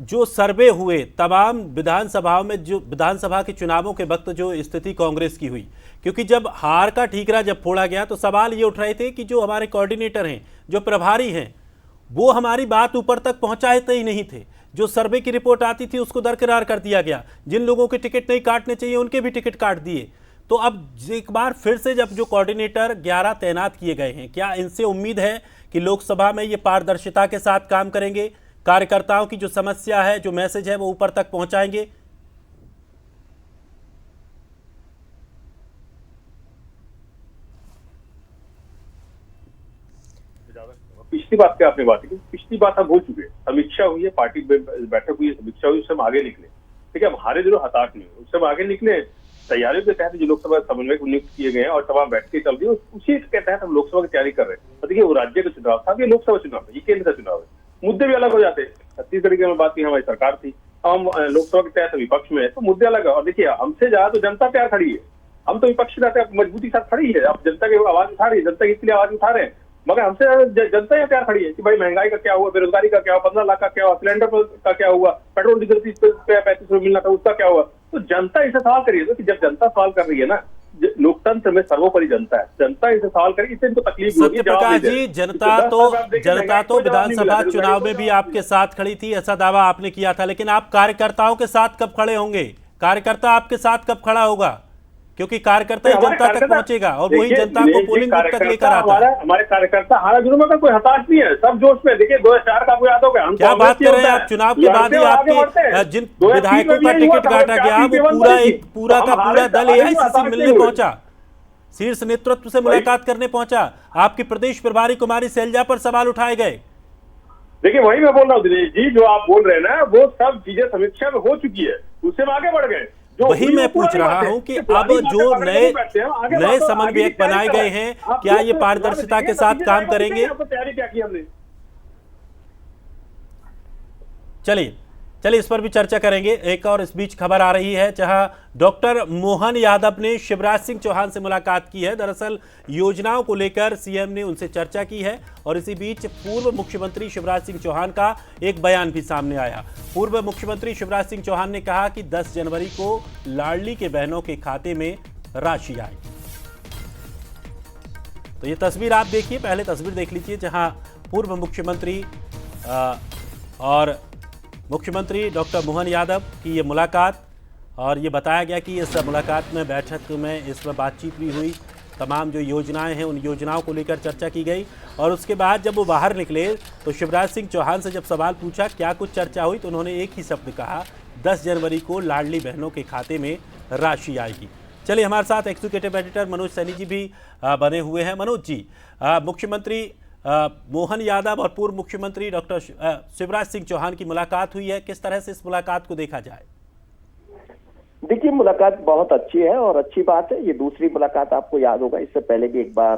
जो सर्वे हुए तमाम विधानसभाओं में, जो विधानसभा के चुनावों के वक्त जो स्थिति कांग्रेस की हुई, क्योंकि जब हार का ठीकरा जब फोड़ा गया तो सवाल ये उठ रहे थे कि जो हमारे कोऑर्डिनेटर हैं, जो प्रभारी हैं, वो हमारी बात ऊपर तक पहुंचाते ही नहीं थे। जो सर्वे की रिपोर्ट आती थी उसको दरकिनार कर दिया गया। जिन लोगों के टिकट नहीं काटने चाहिए उनके भी टिकट काट दिए। तो अब एक बार फिर से जब जो कोऑर्डिनेटर 11 तैनात किए गए हैं, क्या इनसे उम्मीद है कि लोकसभा में ये पारदर्शिता के साथ काम करेंगे, कार्यकर्ताओं की जो समस्या है, जो मैसेज है, वो ऊपर तक पहुंचाएंगे? पिछली बात क्या आपने बात की, पिछली बात हम भूल चुके हैं। समीक्षा हुई है, पार्टी बैठक हुई है, समीक्षा हुई, उससे हम आगे निकले। ठीक है, हम हारे जरूर, हताश नहीं, उससे हम आगे निकले। तैयारियों के तहत जो लोकसभा समन्वयक नियुक्त किए गए हैं और तमाम बैठकें चल रही है, उसी के तहत हम लोकसभा की तैयारी कर रहे हैं। तो देखिए, वो राज्य का चुनाव था, ये लोकसभा चुनाव है, ये केंद्र का चुनाव है। मुद्दे भी अलग हो जाते हैं। छत्तीसगढ़ की बात की, हमारी सरकार थी, हम लोकसभा के तहत विपक्ष में है, तो मुद्दे अलग है। और देखिए, हमसे ज्यादा तो जनता क्या खड़ी है, हम तो विपक्ष रहते मजबूती के साथ खड़ी है। अब जनता की आवाज उठा रही है, जनता इसके लिए आवाज उठा रहे हैं, मगर हमसे जनता यहाँ क्या खड़ी है कि भाई महंगाई का क्या हुआ, बेरोजगारी का क्या हुआ, 15 लाख का क्या हुआ, सिलेंडर का क्या हुआ, पेट्रोल डीजल 30 रुपया 35 रुपये मिलना था, उसका क्या हुआ। तो जनता इसे सवाल करिए कि जब जनता सवाल कर रही है ना, लोकतंत्र में सर्वोपरि जनता है, जनता इसे सवाल करेगी, इससे इनको तकलीफ होगी। सत्यप्रकाश जी, जनता तो विधानसभा चुनाव में भी आपके साथ खड़ी थी, ऐसा दावा आपने किया था, लेकिन आप कार्यकर्ताओं के साथ कब खड़े होंगे? कार्यकर्ता आपके साथ कब खड़ा होगा? क्योंकि कार्यकर्ता ही जनता तक पहुंचेगा और वही जनता को पोलिंग बूथ तक लेकर आता है। हमारे कार्यकर्ता हारा जुर्म का कोई हताश नहीं है, सब जोश में। देखिए 2004 का आपको याद होगा, हम क्या बात कर रहे हैं आप? चुनाव के बाद ही आपके जिन विधायकों का टिकट काटा गया, वो पूरा का पूरा दल AICC से मिलने पहुंचा, शीर्ष नेतृत्व से मुलाकात करने पहुंचा, आपकी प्रदेश प्रभारी कुमारी शैलजा पर सवाल उठाए गए। देखिए, वही मैं बोल रहा हूँ दिनेश जी, जो आप बोल रहे हैं ना, वो सब चीजें समीक्षा में हो चुकी है, उससे हम आगे बढ़ गए। वही मैं पूछ रहा हूं कि अब जो नए समन्वयक बनाए गए हैं, क्या ये पारदर्शिता के साथ काम करेंगे? तैयारी क्या की हमने? चलिए इस पर भी चर्चा करेंगे। एक और इस बीच खबर आ रही है, जहां डॉक्टर मोहन यादव ने शिवराज सिंह चौहान से मुलाकात की है। दरअसल योजनाओं को लेकर सीएम ने उनसे चर्चा की है और इसी बीच पूर्व मुख्यमंत्री शिवराज सिंह चौहान का एक बयान भी सामने आया। पूर्व मुख्यमंत्री शिवराज सिंह चौहान ने कहा कि 10 जनवरी को लाडली के बहनों के खाते में राशि आएगी। तो ये तस्वीर आप देखिए, पहले तस्वीर देख लीजिए, जहां पूर्व मुख्यमंत्री और मुख्यमंत्री डॉक्टर मोहन यादव की ये मुलाकात, और ये बताया गया कि इस मुलाकात में, बैठक में, इसमें बातचीत भी हुई, तमाम जो योजनाएं हैं उन योजनाओं को लेकर चर्चा की गई। और उसके बाद जब वो बाहर निकले तो शिवराज सिंह चौहान से जब सवाल पूछा क्या कुछ चर्चा हुई, तो उन्होंने एक ही शब्द कहा, 10 जनवरी को लाडली बहनों के खाते में राशि आएगी। चलिए, हमारे साथ एग्जीक्यूटिव एडिटर मनोज सैनी जी भी बने हुए हैं। मनोज जी, मुख्यमंत्री मोहन यादव और पूर्व मुख्यमंत्री डॉक्टर शिवराज सिंह चौहान की मुलाकात हुई है, किस तरह से इस मुलाकात को देखा जाए? देखिए, मुलाकात बहुत अच्छी है और अच्छी बात है। ये दूसरी मुलाकात, आपको याद होगा इससे पहले भी एक बार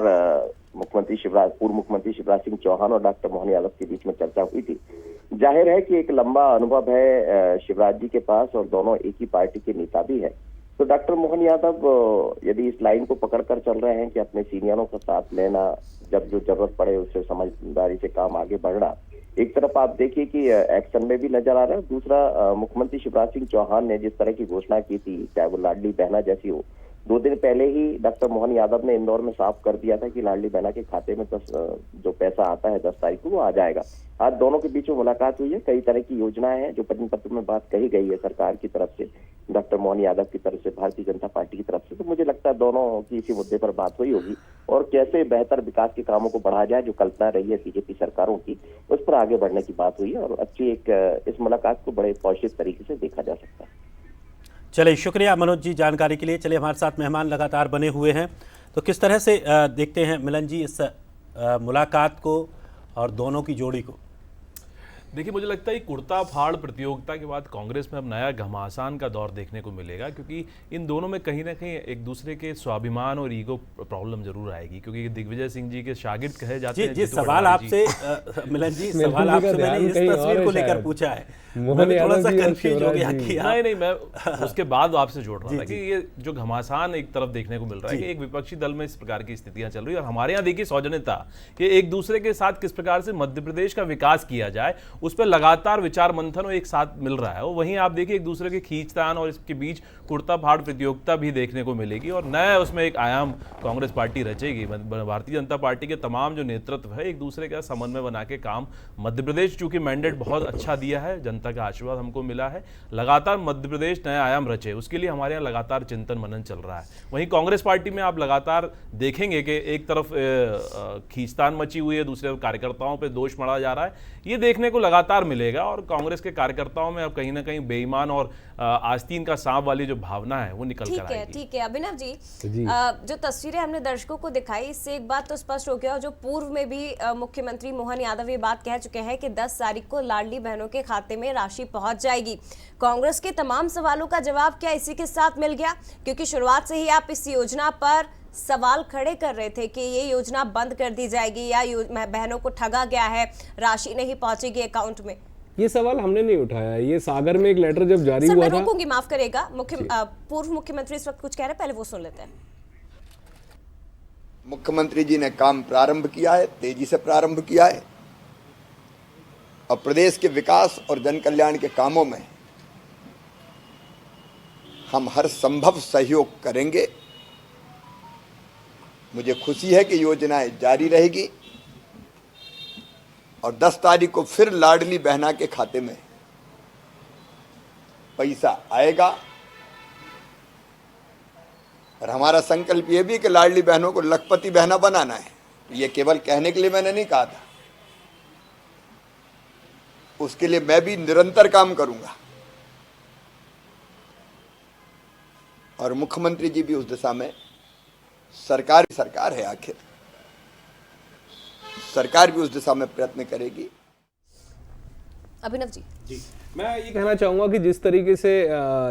पूर्व मुख्यमंत्री शिवराज सिंह चौहान और डॉक्टर मोहन यादव के बीच में चर्चा हुई थी। जाहिर है कि एक लंबा अनुभव है शिवराज जी के पास और दोनों एक ही पार्टी के नेता भी है। तो डॉक्टर मोहन यादव यदि इस लाइन को पकड़कर चल रहे हैं कि अपने सीनियरों का साथ लेना, जब जो जरूरत पड़े उससे समझदारी से काम आगे बढ़ना, एक तरफ आप देखिए कि एक्शन में भी नजर आ रहा है, दूसरा मुख्यमंत्री शिवराज सिंह चौहान ने जिस तरह की घोषणा की थी, चाहे वो लाडली बहना जैसी हो, 2 दिन पहले ही डॉक्टर मोहन यादव ने इंदौर में साफ कर दिया था कि लाडली बहना के खाते में 10 जो पैसा आता है 10 तारीख को वो आ जाएगा। आज दोनों के बीच में मुलाकात हुई है, कई तरह की योजनाएं हैं जो प्रश्न पत्र में बात कही गई है सरकार की तरफ से, डॉक्टर मोहन यादव की तरफ से, भारतीय जनता पार्टी की तरफ से। तो मुझे लगता है दोनों की इसी मुद्दे पर बात हुई होगी और कैसे बेहतर विकास के कामों को बढ़ाया जाए, जो कल्पना रही है बीजेपी सरकारों की, उस पर आगे बढ़ने की बात हुई है और अच्छी इस मुलाकात को बड़े पॉजिटिव तरीके से देखा जा सकता है। चलिए, शुक्रिया मनोज जी जानकारी के लिए। चलिए, हमारे साथ मेहमान लगातार बने हुए हैं, तो किस तरह से देखते हैं मिलन जी इस मुलाकात को और दोनों की जोड़ी को? देखिए, मुझे लगता है कुर्ता फाड़ प्रतियोगिता के बाद कांग्रेस में अब नया घमासान का दौर देखने को मिलेगा, क्योंकि इन दोनों में कहीं ना कहीं एक दूसरे के स्वाभिमान और ईगो प्रॉब्लम जरूर आएगी, क्योंकि दिग्विजय सिंह जी के शागिर्द कहे जाते हैं। जी, सवाल आपसे मिलन जी, सवाल आपसे मैंने इस तस्वीर को लेकर पूछा है, मैं थोड़ा सा कंफ्यूज हो गया कि नहीं, मैं उसके बाद आपसे जोड़ रहा था कि ये जो घमासान एक तरफ देखने को मिल रहा है कि एक विपक्षी दल में इस प्रकार की स्थितियां चल रही है, और हमारे यहाँ देखिए सौजन्यता कि एक दूसरे के साथ किस प्रकार से मध्य प्रदेश का विकास किया जाए, उस पर लगातार विचार मंथन और एक साथ मिल रहा है। और वहीं आप देखिए एक दूसरे के खींचतान और इसके बीच कुर्ता फाड़ प्रतियोगिता भी देखने को मिलेगी और नया उसमें एक आयाम कांग्रेस पार्टी रचेगी। भारतीय जनता पार्टी के तमाम जो नेतृत्व है एक दूसरे का समन्वय बना के काम, मध्य प्रदेश चूंकि मैंडेट बहुत अच्छा दिया है, जनता का आशीर्वाद हमको मिला है, लगातार मध्य प्रदेश नया आयाम रचे, उसके लिए हमारे यहाँ लगातार चिंतन मनन चल रहा है। वहीं कांग्रेस पार्टी में आप लगातार देखेंगे कि एक तरफ खींचतान मची हुई है, दूसरे तरफ कार्यकर्ताओं पे दोष मढ़ा जा रहा है, ये देखने को लगातार मिलेगा। और कांग्रेस के कार्यकर्ताओं में अब कहीं ना कहीं बेईमान और आस्तीन का सांप वाली जो भावना है वो निकल कर आएगी। ठीक है अभिनव जी, जो तस्वीरें हमने दर्शकों को दिखाई, इससे एक बात तो स्पष्ट हो गया, जो पूर्व में भी मुख्यमंत्री मोहन यादव ये बात कह चुके हैं कि 10 तारीख को लाडली बहनों के खाते में राशि पहुंच जाएगी। कांग्रेस के तमाम सवालों का जवाब क्या इसी के साथ मिल गया? क्योंकि शुरुआत से ही आप इस योजना पर सवाल खड़े कर रहे थे कि ये योजना बंद कर दी जाएगी या बहनों को ठगा गया है, राशि नहीं पहुंचेगी अकाउंट में। ये सवाल हमने नहीं उठाया, ये सागर में एक लेटर जब जारी हुआ था। मैं रोकूंगी, माफ करेगा, पूर्व मुख्यमंत्री इस वक्त कुछ कह रहे हैं, पहले वो सुन लेते हैं। मुख्यमंत्री जी ने काम प्रारंभ किया है, तेजी से प्रारंभ किया है और प्रदेश के विकास और जन कल्याण के कामों में हम हर संभव सहयोग करेंगे। मुझे खुशी है कि योजनाएं जारी रहेगी और 10 तारीख को फिर लाडली बहना के खाते में पैसा आएगा। और हमारा संकल्प ये भी कि लाडली बहनों को लखपति बहना बनाना है। ये केवल कहने के लिए मैंने नहीं कहा था, उसके लिए मैं भी निरंतर काम करूंगा और मुख्यमंत्री जी भी उस दिशा में, सरकार है आखिर, सरकार भी उस दिशा में प्रयत्न करेगी। अभिनव जी, मैं ये कहना चाहूँगा कि जिस तरीके से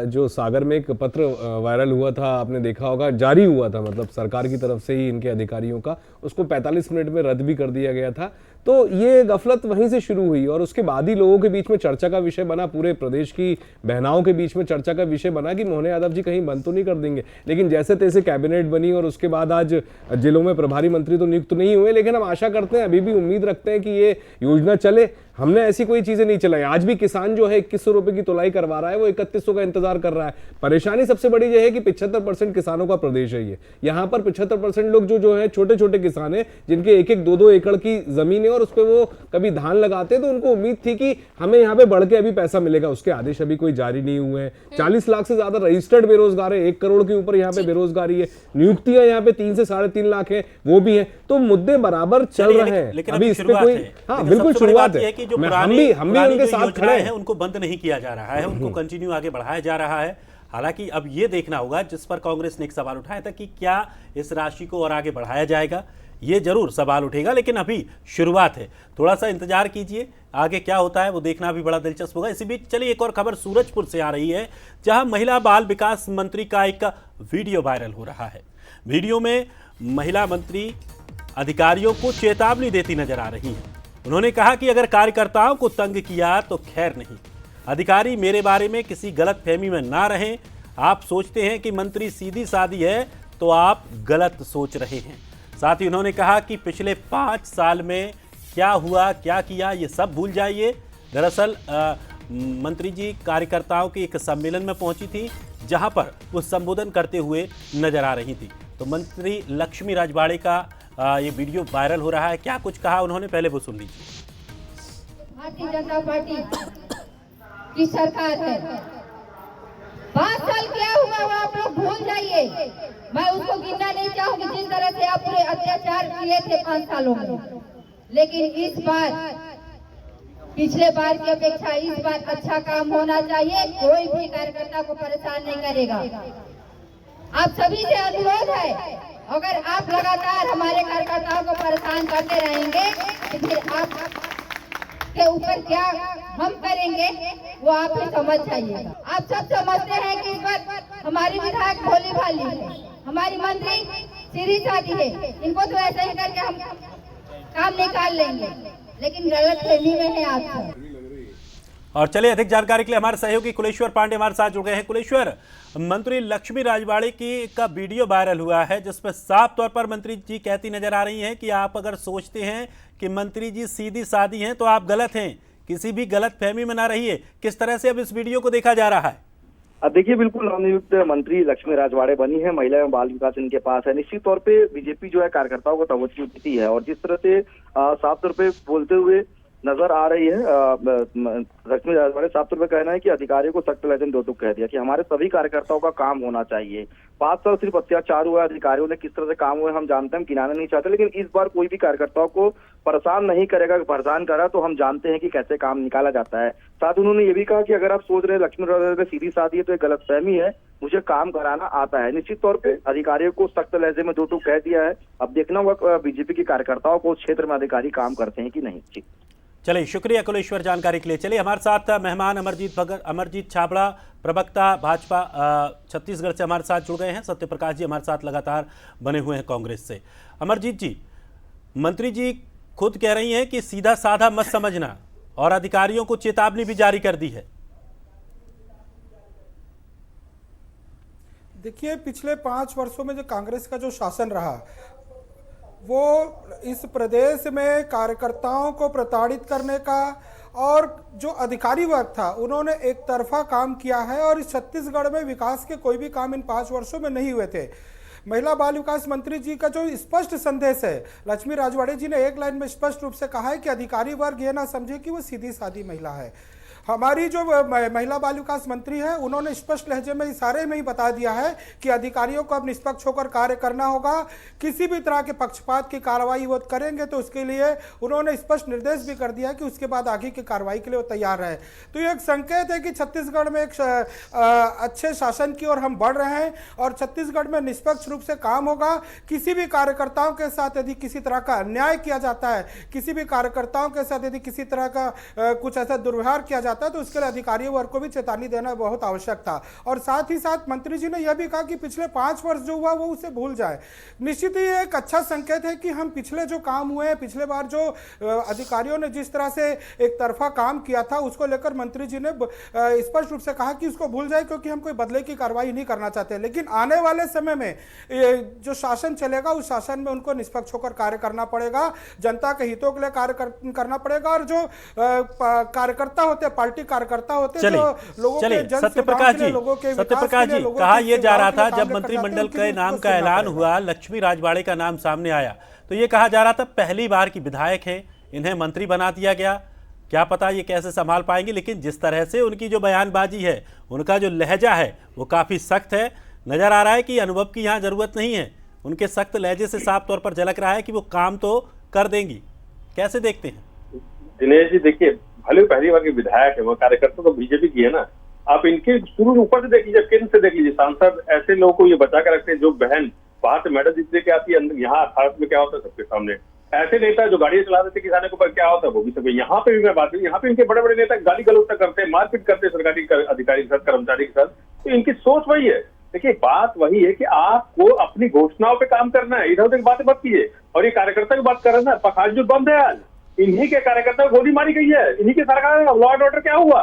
जो सागर में एक पत्र वायरल हुआ था, आपने देखा होगा, जारी हुआ था, मतलब सरकार की तरफ से ही इनके अधिकारियों का, उसको 45 मिनट में रद्द भी कर दिया गया था। तो ये गफलत वहीं से शुरू हुई और उसके बाद ही लोगों के बीच में चर्चा का विषय बना, पूरे प्रदेश की बहनाओं के बीच में चर्चा का विषय बना कि मोहन यादव जी कहीं बंद तो नहीं कर देंगे। लेकिन जैसे तैसे कैबिनेट बनी और उसके बाद आज जिलों में प्रभारी मंत्री तो नियुक्त नहीं हुए, लेकिन हम आशा करते हैं, अभी भी उम्मीद रखते हैं कि ये योजना चले। हमने ऐसी कोई चीजें नहीं चलाई। आज भी किसान जो है 2100 रुपए की तुलाई करवा रहा है, वो 3100 का इंतजार कर रहा है। परेशानी सबसे बड़ी यह है कि 75% किसानों का प्रदेश है ये। यहाँ पर 75% लोग जो है छोटे छोटे किसान है, जिनके 1-1, 2-2 एकड़ की जमीन है और उस पर वो कभी धान लगाते हैं, तो उनको उम्मीद थी कि हमें यहाँ पे बढ़ के अभी पैसा मिलेगा। उसके आदेश अभी कोई जारी नहीं हुए हैं। 40 लाख से ज्यादा रजिस्टर्ड बेरोजगार है, 1 करोड़ के ऊपर यहाँ पे बेरोजगारी है। नियुक्तियां यहाँ पे 3 से 3.5 लाख है, वो भी है। तो मुद्दे बराबर चल रहे हैं। अभी इस पे कोई, हाँ बिल्कुल शुरुआत है। जो हम भी उनके साथ खड़े हैं, उनको बंद नहीं किया जा रहा है, उनको कंटिन्यू आगे बढ़ाया जा रहा है। हालांकि अब ये देखना होगा, जिस पर कांग्रेस ने एक सवाल उठाया था कि क्या इस राशि को और आगे बढ़ाया जाएगा, ये जरूर सवाल उठेगा। लेकिन अभी शुरुआत है, थोड़ा सा इंतजार कीजिए, आगे क्या होता है वो देखना भी बड़ा दिलचस्प होगा। इसी बीच चलिए एक और खबर सूरजपुर से आ रही है, जहां महिला बाल विकास मंत्री का एक वीडियो वायरल हो रहा है। वीडियो में महिला मंत्री अधिकारियों को चेतावनी देती नजर आ रही है। उन्होंने कहा कि अगर कार्यकर्ताओं को तंग किया तो खैर नहीं, अधिकारी मेरे बारे में किसी गलत फहमी में ना रहें। आप सोचते हैं कि मंत्री सीधी सादी है तो आप गलत सोच रहे हैं। साथ ही उन्होंने कहा कि पिछले 5 साल में क्या हुआ, क्या किया, ये सब भूल जाइए। दरअसल मंत्री जी कार्यकर्ताओं के एक सम्मेलन में पहुंची थी, जहां पर वो संबोधन करते हुए नजर आ रही थी। तो मंत्री लक्ष्मी राजवाड़े का ये वीडियो वायरल हो रहा है। क्या कुछ कहा उन्होंने, पहले वो सुन लीजिए। भारतीय जनता पार्टी की सरकार है, 5 साल क्या हुआ वो आप लोग भूल जाइए। मैं उसको गिनना नहीं चाहूंगी जिस तरह से आप पूरे अत्याचार किए थे 5 सालों में। लेकिन इस बार पिछले बार की अपेक्षा इस बार अच्छा काम होना चाहिए। कोई भी कार्यकर्ता को परेशान नहीं करेगा। आप सभी से अनुरोध है, अगर आप लगातार हमारे कार्यकर्ताओं को परेशान करते रहेंगे तो फिर आप के ऊपर क्या हम करेंगे वो आप ही समझ जाइएगा। आप सब समझते हैं कि इस बार हमारी विधायक भोली भाली है, हमारी मंत्री सीधी सादी है, इनको तो ऐसे ही करके हम काम निकाल लेंगे, लेकिन गलत फहमी में है आप सब। और चलिए अधिक जानकारी के लिए हमारे सहयोगी कुलेश्वर पांडे हमारे साथ जुड़ गए हैं। कुलेश्वर, मंत्री लक्ष्मी राजवाड़े का वीडियो वायरल हुआ है, जिसमें साफ तौर पर मंत्री जी कहती नजर आ रही हैं कि आप अगर सोचते हैं कि मंत्री जी सीधी सादी हैं तो आप गलत हैं। किसी भी गलत फहमी में ना रहिए। किस तरह से अब इस वीडियो को देखा जा रहा है? अब देखिए, बिल्कुल नवनियुक्त मंत्री लक्ष्मी राजवाड़े बनी है, महिला एवं बाल विकास इनके पास है। निश्चित तौर पे बीजेपी जो है कार्यकर्ताओं को तवज्जो देती है और जिस तरह से साफ तौर पे बोलते हुए नजर आ रही है लक्ष्मी राजवाड़े, साफ तौर पे कहना है कि अधिकारियों को सख्त लहजे में दो टूक कह दिया कि हमारे सभी कार्यकर्ताओं का काम होना चाहिए। 5 साल सिर्फ अत्याचार हुआ, अधिकारियों ने किस तरह से काम हुए हम जानते हैं, हम गिनाना नहीं चाहते, लेकिन इस बार कोई भी कार्यकर्ताओं को परेशान नहीं करेगा। परेशान करा तो हम जानते हैं कि कैसे काम निकाला जाता है। साथ उन्होंने ये भी कहा कि अगर आप सोच रहे हैं लक्ष्मी राजवाड़े सीधी साधी है तो एक गलतफहमी है, मुझे काम कराना आता है। निश्चित तौर पे अधिकारियों को सख्त लहजे में दो टूक कह दिया है। अब देखना होगा बीजेपी के कार्यकर्ताओं को उस क्षेत्र में अधिकारी काम करते हैं कि नहीं। जी चलिए, शुक्रिया कुलेश्वर जानकारी के लिए। चलिए, हमारे साथ मेहमान अमरजीत छाबड़ा, प्रवक्ता भाजपा छत्तीसगढ़ से हमारे साथ जुड़ गए हैं। सत्य प्रकाश जी हमारे साथ लगातार बने हुए हैं कांग्रेस से। अमरजीत जी, मंत्री जी खुद कह रही हैं कि सीधा साधा मत समझना और अधिकारियों को चेतावनी भी जारी कर दी है। देखिए, पिछले 5 वर्षों में जो कांग्रेस का जो शासन रहा वो इस प्रदेश में कार्यकर्ताओं को प्रताड़ित करने का और जो अधिकारी वर्ग था उन्होंने एक तरफा काम किया है और इस छत्तीसगढ़ में विकास के कोई भी काम इन 5 वर्षों में नहीं हुए थे। महिला बाल विकास मंत्री जी का जो स्पष्ट संदेश है, लक्ष्मी राजवाड़े जी ने एक लाइन में स्पष्ट रूप से कहा है कि अधिकारी वर्ग ये ना समझे कि वो सीधी सादी महिला है। हमारी जो महिला बाल विकास मंत्री है उन्होंने स्पष्ट लहजे में इशारे में ही बता दिया है कि अधिकारियों को अब निष्पक्ष होकर कार्य करना होगा। किसी भी तरह के पक्षपात की कार्रवाई वो करेंगे तो उसके लिए उन्होंने स्पष्ट निर्देश भी कर दिया कि उसके बाद आगे की कार्रवाई के लिए वो तैयार है। तो ये एक संकेत है कि छत्तीसगढ़ में एक अच्छे शासन की ओर हम बढ़ रहे हैं और छत्तीसगढ़ में निष्पक्ष रूप से काम होगा। किसी भी कार्यकर्ताओं के साथ यदि किसी तरह का अन्याय किया जाता है, किसी भी कार्यकर्ताओं के साथ यदि किसी तरह का कुछ ऐसा दुर्व्यवहार किया जाता है तो उसके लिए अधिकारियों वर्ग को भी चेतावनी देना बहुत आवश्यक था। और साथ ही साथ मंत्री जी ने यह भी कहा कि पिछले 5 वर्ष जो हुआ वो उसे भूल जाए। निश्चित ही एक अच्छा संकेत है कि हम पिछले जो काम हुए हैं, पिछले बार जो अधिकारियों ने जिस तरह से एक तरफा काम किया था उसको लेकर मंत्री जी ने स्पष्ट रूप से कहा कि उसको भूल जाए क्योंकि हम कोई बदले की कार्रवाई नहीं करना चाहते। लेकिन आने वाले समय में जो शासन चलेगा उस शासन में उनको निष्पक्ष होकर कार्य करना पड़ेगा, जनता के हितों के लिए कार्य करना पड़ेगा और जो कार्यकर्ता होते, पार्टी कार्यकर्ता होते, जो लोगों के जन सत्यप्रकाश जी कहा यह जा रहा था जब मंत्रिमंडल के नाम का ऐलान हुआ, लक्ष्मी राजवाड़े का नाम सामने आया तो ये कहा जा रहा था पहली बार की विधायक है, इन्हें मंत्री बना दिया गया, क्या पता ये कैसे संभाल पाएंगे। लेकिन जिस तरह से उनकी जो बयानबाजी है, उनका जो लहजा है वो काफी सख्त है। नजर आ रहा है कि अनुभव की यहाँ जरूरत नहीं है, उनके सख्त लहजे से साफ तौर पर झलक रहा है कि वो काम तो कर देंगी। कैसे देखते हैं दिनेश जी? देखिए, भले पहली बार के विधायक है, वो कार्यकर्ता तो बीजेपी की है ना। आप इनके शुरू ऊपर से देख लीजिए, केंद्र से देख लीजिए, सांसद ऐसे लोगों को ये बचा कर रखते हैं जो बहन बाहर से मेडल जीतने के आती है, यहाँ भारत में क्या होता है सबके सामने। ऐसे नेता जो गाड़ियां चला देते किसानों के ऊपर, क्या होता है वो भी सब। यहाँ पे भी मैं बात करूँ, यहाँ पे इनके बड़े बड़े नेता गाली गलौज करते हैं, मारपीट करते हैं सरकारी अधिकारी के साथ, कर्मचारी के साथ। तो इनकी सोच वही है। देखिए, बात वही है कि आपको अपनी घोषणाओं पे काम करना है, इधर उधर बातें मत कीजिए। और ये कार्यकर्ता की बात कर रहे हैं ना, पखाजू बंद है आज, इन्हीं के कार्यकर्ता को गोली मारी गई है, इन्हीं के सरकार में लॉ एंड ऑर्डर क्या हुआ,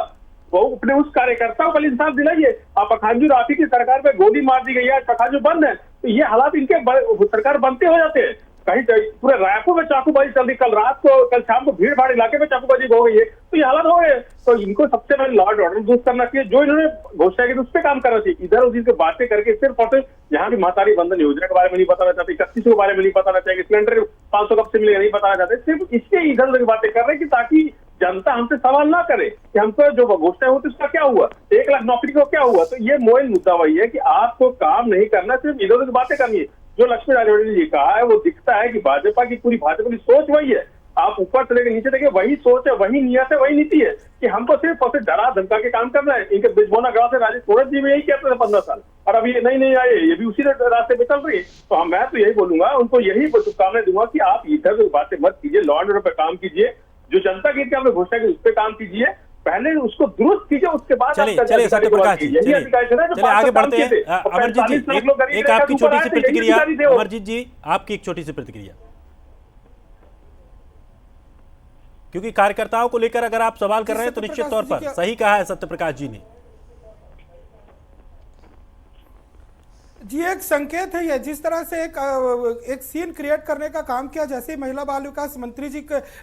वो अपने उस कार्यकर्ता को इंसाफ दिलाइए। आप पखाजू राफी की सरकार पे गोली मार दी गई है, पखाजू बंद है, तो ये हालात इनके सरकार बनते हो जाते हैं। कहीं पूरे रायपुर में चाकूबाजी चल रही, कल शाम को भीड़ भाड़ इलाके में चाकूबाजी हो गई है, तो ये हालात हो गए। तो इनको सबसे पहले लॉ एंड ऑर्डर दुरुस्त करना चाहिए, जो इन्होंने घोषणा की उस पर काम करना चाहिए। इधर उधर की बातें करके सिर्फ और सिर्फ यहाँ की महतारी बंधन योजना के बारे में नहीं बताना चाहते, 31 के बारे में नहीं बताना चाहिए, सिलेंडर 500 कब से मिलेगा नहीं बताना चाहते, सिर्फ इसके इधर उधर की बातें कर रहे हैं कि ताकि जनता हमसे सवाल ना करे कि हमको जो घोषणा होती उसका क्या हुआ, 1 लाख नौकरी को क्या हुआ। तो ये मोल मुद्दा वही है कि आपको काम नहीं करना, सिर्फ इधर उधर की बातें करनी है। जो लक्ष्मी राजवाड़े ने ये कहा है वो दिखता है कि भाजपा की पूरी भाजपा की सोच वही है। आप ऊपर से लेकर नीचे देखिए, वही सोच है, वही नियत है, वही नीति है कि हमको सिर्फ और सिर्फ डरा धमका के काम करना है। इनके बिजबोना गांव से राजेश कोरत जी में यही कहते थे 15 साल, और अभी ये नहीं आए, ये भी उसी रास्ते पे चल रही है। तो मैं तो यही बोलूंगा, उनको यही शुभकामनाएं दूंगा कि आप इधर बातें मत कीजिए, लॉ एंड ऑर्डर पर काम कीजिए, जो जनता की आपने घोषणा की उस पर काम कीजिए, पहले उसको दुरुस्त कीजिए, उसके बाद चलिए सत्यप्रकाश जी, चलिए आगे बढ़ते हैं। अमरजीत जी, एक आपकी छोटी सी प्रतिक्रिया। अमरजीत जी, आपकी एक छोटी सी प्रतिक्रिया, क्योंकि कार्यकर्ताओं को लेकर अगर आप सवाल कर रहे हैं तो निश्चित तौर पर सही कहा है सत्यप्रकाश जी ने। जी एक संकेत है ये, जिस तरह से एक सीन क्रिएट करने का काम किया, जैसे ही महिला बाल विकास मंत्री जी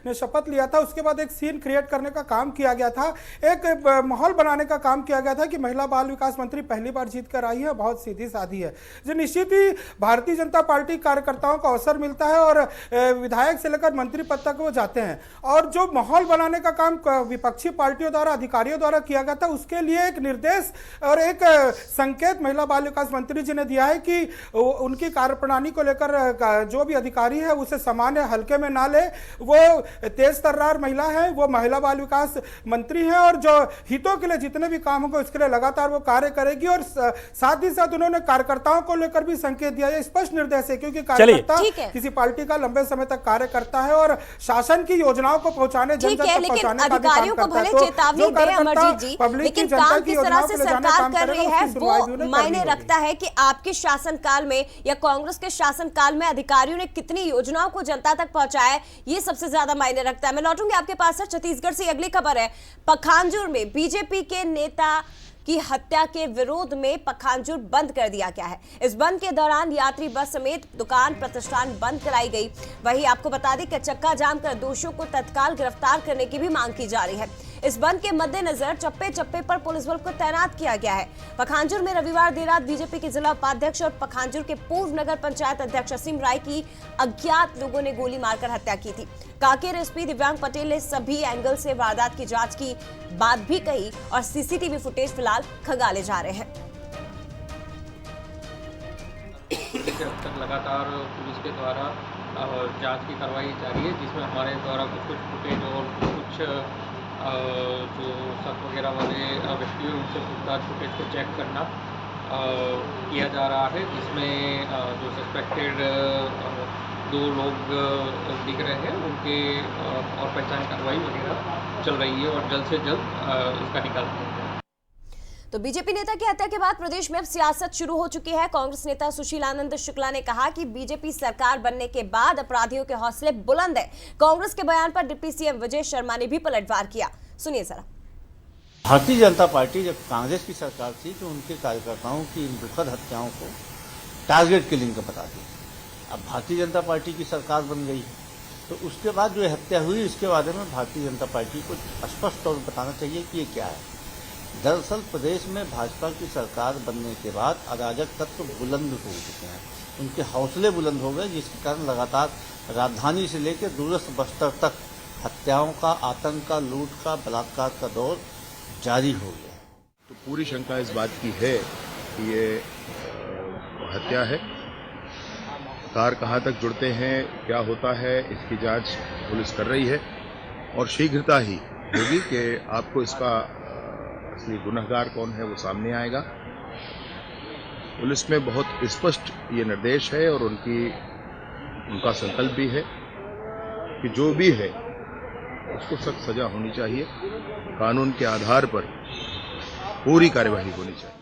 ने शपथ लिया था उसके बाद एक सीन क्रिएट करने का काम किया गया था, एक माहौल बनाने का काम किया गया था कि महिला बाल विकास मंत्री पहली बार जीत कर आई है, बहुत सीधी सादी है। जो निश्चित ही भारतीय जनता पार्टी कार्यकर्ताओं को अवसर मिलता है और विधायक से लेकर मंत्री पद तक वो जाते हैं, और जो माहौल बनाने का काम विपक्षी पार्टियों द्वारा, अधिकारियों द्वारा किया गया था, उसके लिए एक निर्देश और एक संकेत महिला बाल विकास मंत्री जी ने दिया है कि उनकी कार्यप्रणाली को लेकर जो भी अधिकारी है उसे सामान्य हल्के में ना ले। वो तेज तर्रार महिला है, वो महिला बाल विकास मंत्री है और जो हितों के लिए जितने भी काम होंगे उसके लिए लगातार वो कार्य करेगी। और साथ ही साथ उन्होंने कार्यकर्ताओं को लेकर भी संकेत दिया, ये स्पष्ट निर्देश है, क्योंकि कार्यकर्ता किसी पार्टी का लंबे समय तक कार्य करता है और शासन की योजनाओं को पहुंचाने, जन तक पहुंचाने का भी काम करता है। तो चेतावनी दे अमरजीत जी, लेकिन काम किस तरह से सरकार कर रही है वो मायने रखता है कि आपके शासनकाल में या कांग्रेस के शासनकाल में अधिकारियों ने कितनी योजनाओं को जनता तक पहुंचाया है, ये सबसे ज्यादा मायने रखता है। मैं लौटूंगी आपके पास सर। छत्तीसगढ़ से अगली खबर है, पखांजूर में बीजेपी के नेता की हत्या के विरोध में पखांजूर बंद कर दिया गया है। इस बंद के दौरान यात्री बस समेत दुकान प्रतिष्ठान बंद कराई गई। वहीं आपको बता दें कि चक्का जाम कर दोषियों को तत्काल गिरफ्तार करने की भी मांग की जा रही है। इस बंद के मद्देनजर चप्पे चप्पे पर पुलिस बल को तैनात किया गया है। पखांजूर में रविवार देर रात बीजेपी के जिला उपाध्यक्ष और पखांजूर के पूर्व नगर पंचायत अध्यक्ष असीम राय की अज्ञात लोगों ने गोली मारकर हत्या की थी। कांकेर एसपी दिव्यांग पटेल ने सभी एंगल से वारदात की जांच की बात भी कही और सीसीटीवी फुटेज फिलहाल खंगाले जा रहे हैं। लगातार पुलिस के द्वारा जांच की कार्रवाई जारी है, जिसमें हमारे द्वारा कुछ फुटेज और कुछ जो शक वगैरह वाले व्यक्ति हैं उनसे पूछताछ फुटेज को चेक करना किया जा रहा है, जिसमें जो सस्पेक्टेड 2 लोग दिख रहे हैं उनके और पहचान कार्रवाई वगैरह चल रही है और जल्द से जल्द इसका निकाल किया जाए। तो बीजेपी नेता की हत्या के बाद प्रदेश में अब सियासत शुरू हो चुकी है। कांग्रेस नेता सुशील आनंद शुक्ला ने कहा कि बीजेपी सरकार बनने के बाद अपराधियों के हौसले बुलंद है। कांग्रेस के बयान पर डिप्टी सीएम विजय शर्मा ने भी पलटवार किया, सुनिए जरा। भारतीय जनता पार्टी जब कांग्रेस की सरकार थी तो उनके कार्यकर्ताओं की इन दुखद हत्याओं को टारगेट किलिंग का बता दी। अब भारतीय जनता पार्टी की सरकार बन गई है तो उसके बाद जो हत्या हुई उसके बारे में भारतीय जनता पार्टी को स्पष्ट तौर पर बताना चाहिए कि ये क्या है। दरअसल प्रदेश में भाजपा की सरकार बनने के बाद अराजक तत्व बुलंद हो चुके हैं, उनके हौसले बुलंद हो गए, जिसके कारण लगातार राजधानी से लेकर दूरस्थ बस्तर तक हत्याओं का, आतंक का, लूट का, बलात्कार का दौर जारी हो गया। तो पूरी शंका इस बात की है कि ये हत्या है। कार कहाँ तक जुड़ते हैं, क्या होता है, इसकी जांच पुलिस कर रही है और शीघ्रता ही होगी कि आपको इसका असली गुनहगार कौन है वो सामने आएगा। पुलिस में बहुत स्पष्ट ये निर्देश है और उनका संकल्प भी है कि जो भी है उसको सख्त सजा होनी चाहिए, कानून के आधार पर पूरी कार्यवाही होनी चाहिए।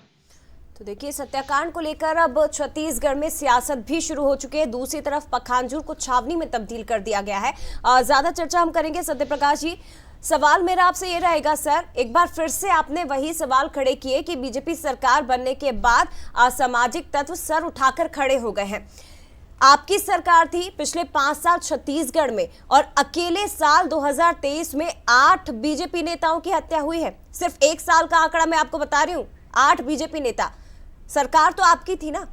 तो देखिए, इस हत्याकांड को लेकर अब छत्तीसगढ़ में सियासत भी शुरू हो चुकी है। दूसरी तरफ पखांजूर को छावनी में तब्दील कर दिया गया है। ज्यादा चर्चा हम करेंगे सत्य प्रकाश जी। सवाल मेरा आपसे ये रहेगा सर, एक बार फिर से आपने वही सवाल खड़े किए कि बीजेपी सरकार बनने के बाद असामाजिक तत्व सर उठाकर खड़े हो गए हैं। आपकी सरकार थी पिछले 5 साल छत्तीसगढ़ में और अकेले साल 2023 में 8 बीजेपी नेताओं की हत्या हुई है। सिर्फ 1 साल का आंकड़ा मैं आपको बता रही हूँ, 8 बीजेपी नेता। सरकार तो आपकी थी ना?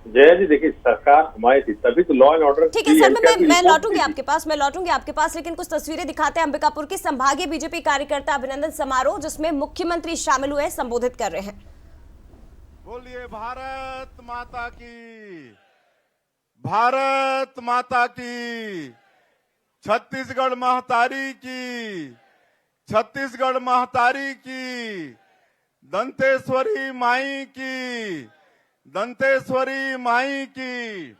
जया जी देखिए, सरकार हमारी थी तभी तो लॉ एंड ऑर्डर। ठीक है सर, मैं लौटूंगी आपके पास, लेकिन कुछ तस्वीरें दिखाते हैं अंबिकापुर की संभागीय बीजेपी कार्यकर्ता अभिनंदन समारोह, जिसमें मुख्यमंत्री शामिल हुए, संबोधित कर रहे हैं। बोलिए भारत माता की, भारत माता की, छत्तीसगढ़ महतारी की, छत्तीसगढ़ महतारी की, दंतेश्वरी माई की, दंतेश्वरी माई की।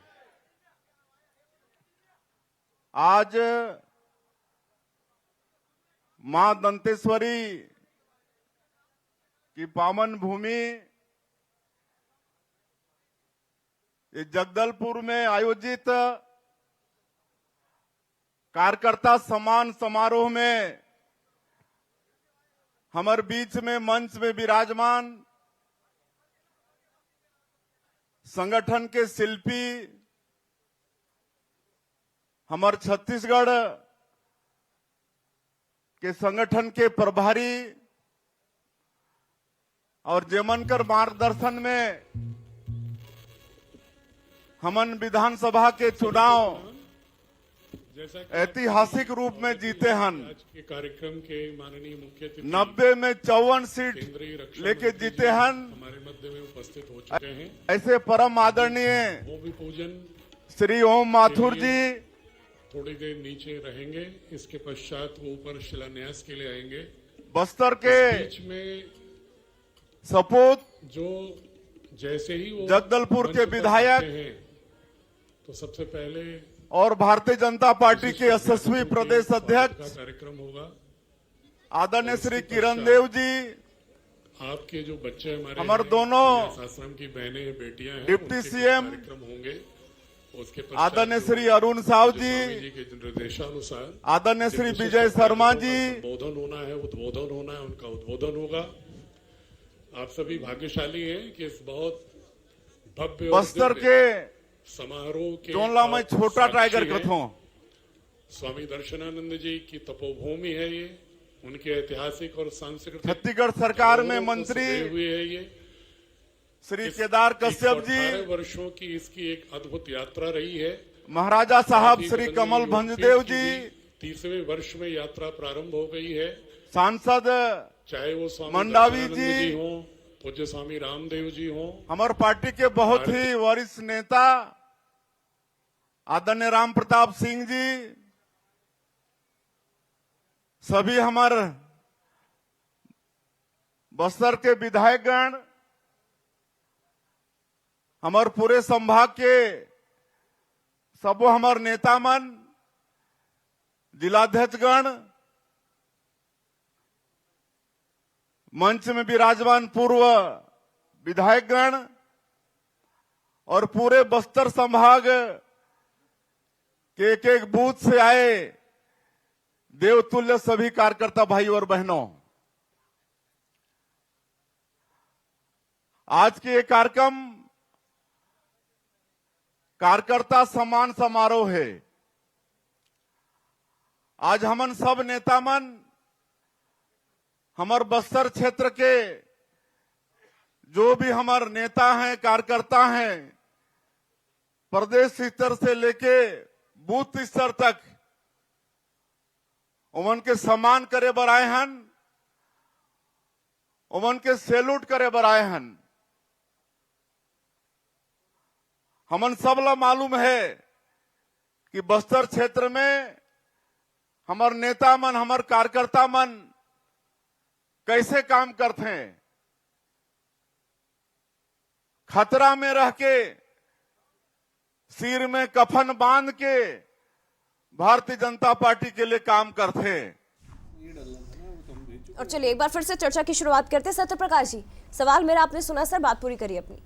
आज मां दंतेश्वरी की पावन भूमि जगदलपुर में आयोजित कार्यकर्ता सम्मान समारोह में हमारे बीच में मंच में विराजमान संगठन के शिल्पी, हमारे छत्तीसगढ़ के संगठन के प्रभारी और जेमनकर मार्गदर्शन में हमन विधानसभा के चुनाव ऐतिहासिक रूप में जीते हन। कार्यक्रम के माननीय मुख्य अतिथि 90 में 54 सीट लेके जीते हन। हमारे मध्य में उपस्थित हो चुके हैं। ऐसे परम आदरणीय भूमि पूजन श्री ओम माथुर जी थोड़ी देर नीचे रहेंगे, इसके पश्चात वो ऊपर शिलान्यास के लिए आएंगे। बस्तर के बीच में सपूत जो जैसे ही वो जगदलपुर के विधायक हैं, तो सबसे पहले और भारतीय जनता पार्टी के यशस्वी प्रदेश अध्यक्ष कार्यक्रम होगा। आदरणीय श्री किरण देव जी, आपके जो बच्चे हमारे दोनों आश्रम की बहनें बेटियां हैं, डिप्टी सीएम कार्यक्रम होंगे। उसके आदरणीय श्री अरुण साव जी के निर्देशानुसार आदरणीय श्री विजय शर्मा जी संबोधन होना है, उद्बोधन होना है, उनका उद्बोधन होगा। आप सभी भाग्यशाली हैं कि इस बहुत भव्य बस्तर के समारोह के जोनला में छोटा टाइगर कथों स्वामी दर्शनानंद जी की तपोभूमि है ये, उनके ऐतिहासिक और सांस्कृतिक छत्तीसगढ़ सरकार में मंत्री हुए है ये। श्री केदार कश्यप जी 18 वर्षों की इसकी एक अद्भुत यात्रा रही है। महाराजा साहब श्री कमल भंजदेव जी 30वें वर्ष में यात्रा प्रारंभ हो गई है। सांसद चाहे वो स्वामी मंडावी दर्शनानंद जी हो, पूज्य स्वामी रामदेव जी हो, हमारे पार्टी के बहुत ही वरिष्ठ नेता आदरणीय राम प्रताप सिंह जी, सभी हमारे बस्तर के विधायकगण, हमारे पूरे संभाग के सबो हमारे नेता मन, जिलाध्यक्षगण, मंच में विराजमान पूर्व विधायकगण और पूरे बस्तर संभाग के एक बूथ से आए देवतुल्य सभी कार्यकर्ता भाई और बहनों, आज के ये कार्यक्रम कार्यकर्ता सम्मान समारोह है। आज हमन सब नेता मन, हमारे बस्तर क्षेत्र के जो भी हमारे नेता हैं, कार्यकर्ता हैं, प्रदेश स्तर से लेके बूथ स्तर तक उमन के सम्मान करे बर आए हन, उमन के सैल्यूट करे बर आए हन। हमन सबला मालूम है कि बस्तर क्षेत्र में हमारे नेता मन, हमारे कार्यकर्ता मन कैसे काम करते हैं। खतरा में रह के, सिर में कफन बांध के भारतीय जनता पार्टी के लिए काम करते हैं। और चलिए एक बार फिर से चर्चा की शुरुआत करते हैं। सत्यप्रकाश जी, सवाल मेरा आपने सुना सर, बात पूरी करिए अपनी।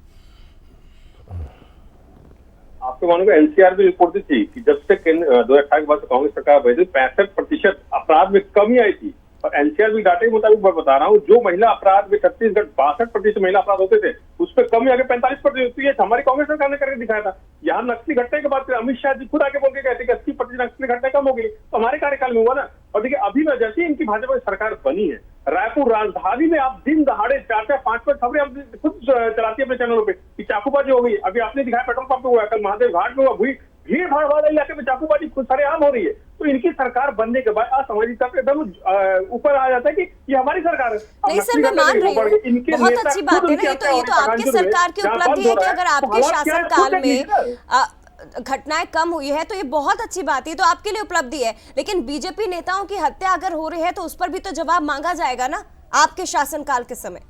आपको मालूम है एनसीआर भी रिपोर्ट दी थी कि जब से 2018 के बाद से कांग्रेस सरकार बनी 65% अपराध में कमी आई थी। और एनसीआर भी डाटे के मुताबिक मैं बता रहा हूँ, जो महिला अपराध में छत्तीसगढ़ 62% महिला अपराध होते थे, उस पर कमी आगे 45% होती है। हमारी कांग्रेस सरकार ने करके दिखाया था। यहाँ नक्सली घटना के बाद अमित शाह जी खुद आके बोल के कहते कि 80% नक्सली घटना कम हो गई, तो हमारे कार्यकाल में हुआ ना। और देखिए अभी में जैसे इनकी भाजपा की सरकार बनी है, रायपुर राजधानी में आप दिन दहाड़े 4-4, 5-5 खबरें आप खुद चलाती है अपने चैनलों पे कि चाकूबाजी हो गई। अभी आपने दिखाया पेट्रोल पंप पे हुआ, कल महादेव घाट में हुआ, भीड़ भाड़ वाले इलाके में चाकूबाजी खुद सरेआम हो रही है। तो इनकी सरकार बनने के बाद असामाजिकता पे एकदम ऊपर आ जाता है कि ये हमारी सरकार है। नहीं सर, मैं मान रही हूँ, बहुत अच्छी बात है ना। ये तो आपकी सरकार की उपलब्धि है कि अगर आपके शासनकाल में घटनाएं कम हुई है तो ये बहुत अच्छी बात है, तो आपके लिए उपलब्धि है। लेकिन बीजेपी नेताओं की हत्या अगर हो रही है तो उस पर भी तो जवाब मांगा जाएगा ना आपके शासनकाल के समय।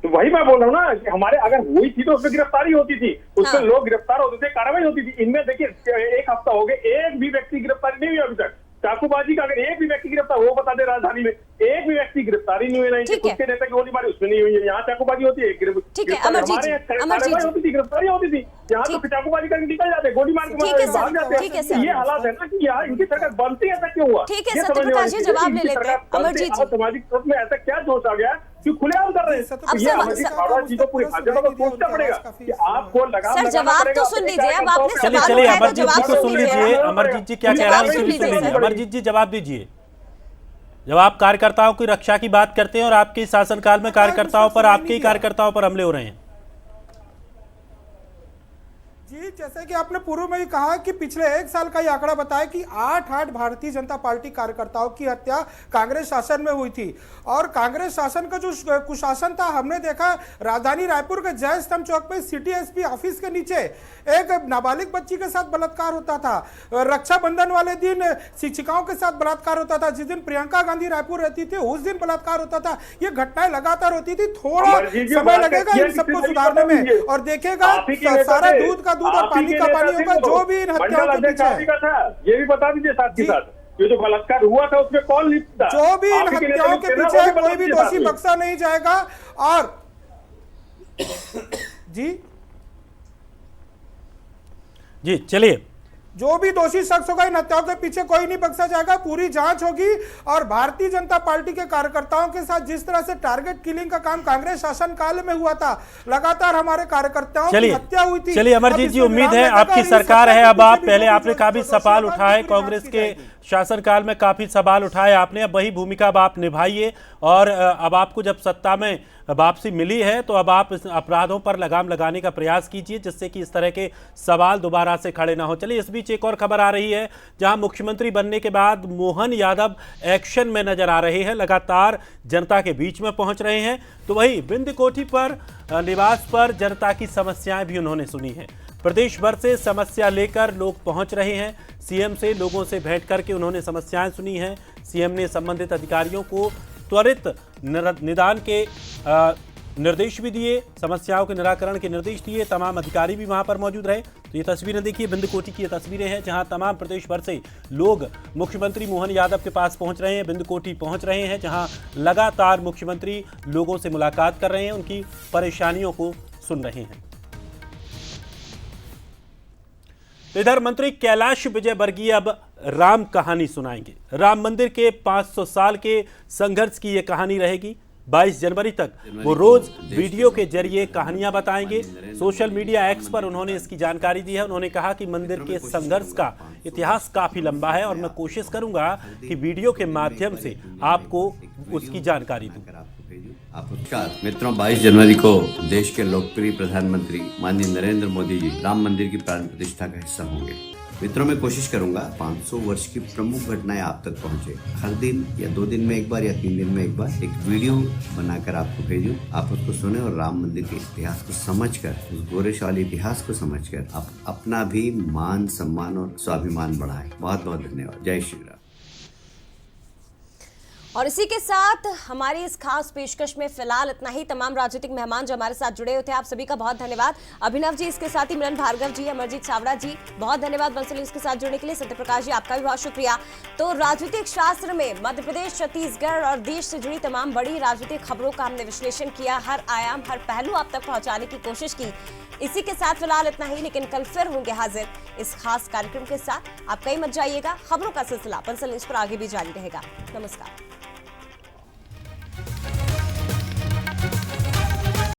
तो वही मैं बोल रहा हूँ ना कि हमारे अगर हुई थी तो उसमें गिरफ्तारी होती थी, उसमें लोग गिरफ्तार होते थे, कार्रवाई होती थी। इनमें देखिए 1 हफ्ता हो गया, एक भी व्यक्ति गिरफ्तारी नहीं हुई अभी तक। चाकूबाजी का अगर एक भी व्यक्ति गिरफ्तार, वो बता दे राजधानी में एक भी व्यक्ति गिरफ्तारी नहीं हुई, नहीं उसके नेता की गोली मारी उसमें नहीं हुई है। यहाँ चाकूबाजी होती है, कार्रवाई होती थी, गिरफ्तारी होती थी। यहाँ तो चाकूबाजी करके निकल जाते, गोली मार के भाग जाते हैं। ये हालात है ना कि यहाँ इनकी सरकार बनती ऐसा क्यों हुआ? ठीक है सत्यप्रकाश जी, जवाब ले लेते हैं। अमरजीत जी, सामाजिक तत्व में ऐसा क्या दोष आ गया क्यों खुलेआम कर रहे हैं? ये अमरजीत छाबड़ा जी को पूरी भाजपा को सोचना पड़ेगा कि आपको लगाम सर जवाब तो सुन लीजिए। अब आपने चलिए चलिए अमरजीत जी को सुन लीजिए। अमरजीत जी क्या कह रहे हैं सुन लीजिए। अमरजीत जी जवाब दीजिए। जब आप कार्यकर्ताओं की रक्षा की बात करते हैं और आपके शासनकाल में कार्यकर्ताओं पर, आपके ही कार्यकर्ताओं पर हमले हो रहे हैं। जी, जैसे कि आपने पूर्व में ही कहा कि पिछले 1 साल का ये आंकड़ा बताया कि 8 भारतीय जनता पार्टी कार्यकर्ताओं की हत्या कांग्रेस शासन में हुई थी। और कांग्रेस शासन का जो कुशासन था, हमने देखा राजधानी रायपुर के जय स्तंभ चौक पे सिटी एसपी ऑफिस के नीचे एक नाबालिग बच्ची के साथ बलात्कार होता था। रक्षाबंधन वाले दिन शिक्षिकाओं के साथ बलात्कार होता था। जिस दिन प्रियंका गांधी रायपुर रहती थी उस दिन बलात्कार होता था। ये घटनाएं लगातार होती थी। थोड़ा समय लगेगा इन सबको सुधारने में, और देखेगा सारा दूध का दूध और पानी का पानी होगा जो भी इन हत्याओं के पीछे है। ये भी बता दीजिए साथ के साथ, ये जो बलात्कार हुआ था उसमें कौन लिप्त था? जो भी इन हत्याओं के पीछे है कोई भी दोषी बख्शा नहीं जाएगा। और जी चलिए, जो भी दोषी शख्स होगा इन हत्याओं के पीछे कोई नहीं बख्शा जाएगा। पूरी जांच होगी। और भारतीय जनता पार्टी के कार्यकर्ताओं के साथ जिस तरह से टारगेट किलिंग का काम कांग्रेस शासन काल में हुआ था, लगातार हमारे कार्यकर्ताओं की हत्या हुई थी। चलिए अमरजीत जी, उम्मीद है आपकी सरकार है। अब आप पहले आपने काफी सवाल उठाए, कांग्रेस के शासनकाल में काफी सवाल उठाए आपने, अब वही भूमिका अब आप निभाइए। और अब आपको जब सत्ता में वापसी मिली है तो अब आप इस अपराधों पर लगाम लगाने का प्रयास कीजिए, जिससे कि इस तरह के सवाल दोबारा से खड़े ना हो। चलिए, इस बीच एक और खबर आ रही है, जहां मुख्यमंत्री बनने के बाद मोहन यादव एक्शन में नजर आ रहे हैं, लगातार जनता के बीच में पहुंच रहे हैं। तो वही बिंद कोठी पर निवास पर जनता की समस्याएं भी उन्होंने सुनी हैं। प्रदेश भर से समस्या लेकर लोग पहुंच रहे हैं। सीएम से लोगों से भेंट करके उन्होंने समस्याएं सुनी हैं। सीएम ने संबंधित अधिकारियों को त्वरित निदान के निर्देश भी दिए, समस्याओं के निराकरण के निर्देश दिए। तमाम अधिकारी भी वहां पर मौजूद रहे। तो ये तस्वीरें देखिए, बिंद कोठी की ये तस्वीरें हैं, जहां तमाम प्रदेश भर से लोग मुख्यमंत्री मोहन यादव के पास पहुंच रहे हैं, बिंद कोठी पहुंच रहे हैं, जहां लगातार मुख्यमंत्री लोगों से मुलाकात कर रहे हैं, उनकी परेशानियों को सुन रहे हैं। इधर मंत्री कैलाश विजयवर्गीय अब राम कहानी सुनाएंगे। राम मंदिर के 500 साल के संघर्ष की ये कहानी रहेगी। 22 जनवरी तक वो रोज वीडियो के जरिए कहानियां बताएंगे। सोशल मीडिया एक्स पर उन्होंने इसकी जानकारी दी है। उन्होंने कहा कि मंदिर के संघर्ष का इतिहास काफी लंबा है और मैं कोशिश करूंगा कि वीडियो के माध्यम से आपको उसकी जानकारी दूं। नमस्कार मित्रों, 22 जनवरी को देश के लोकप्रिय प्रधानमंत्री माननीय नरेंद्र मोदी जी राम मंदिर की प्राण प्रतिष्ठा का हिस्सा होंगे। मित्रों, मैं कोशिश करूंगा 500 वर्ष की प्रमुख घटनाएं आप तक पहुंचे। हर दिन या 2 दिन में एक बार या 3 दिन में एक बार एक वीडियो बनाकर आपको भेजूं। आप उसको सुने और राम मंदिर के इतिहास को समझकर, उस गौरवशाली इतिहास को समझकर आप अपना भी मान, सम्मान और स्वाभिमान बढ़ाएं। बहुत बहुत धन्यवाद। जय श्री राम। और इसी के साथ हमारी इस खास पेशकश में फिलहाल इतना ही। तमाम राजनीतिक मेहमान जो हमारे साथ जुड़े हुए थे, आप सभी का बहुत धन्यवाद। अभिनव जी, इसके साथ ही मिलन भार्गव जी, अमरजीत छाबड़ा जी, बहुत धन्यवाद बंसल न्यूज के साथ जुड़ने के लिए। सत्यप्रकाश जी, आपका भी बहुत शुक्रिया। तो राजनीतिक शास्त्र में मध्य प्रदेश, छत्तीसगढ़ और देश से जुड़ी तमाम बड़ी राजनीतिक खबरों का हमने विश्लेषण किया, हर आयाम, हर पहलू आप तक पहुंचाने की कोशिश की। इसी के साथ फिलहाल इतना ही, लेकिन कल फिर होंगे हाजिर इस खास कार्यक्रम के साथ। आप कहीं मत जाइएगा, खबरों का सिलसिला बंसल न्यूज पर आगे भी जारी रहेगा। नमस्कार।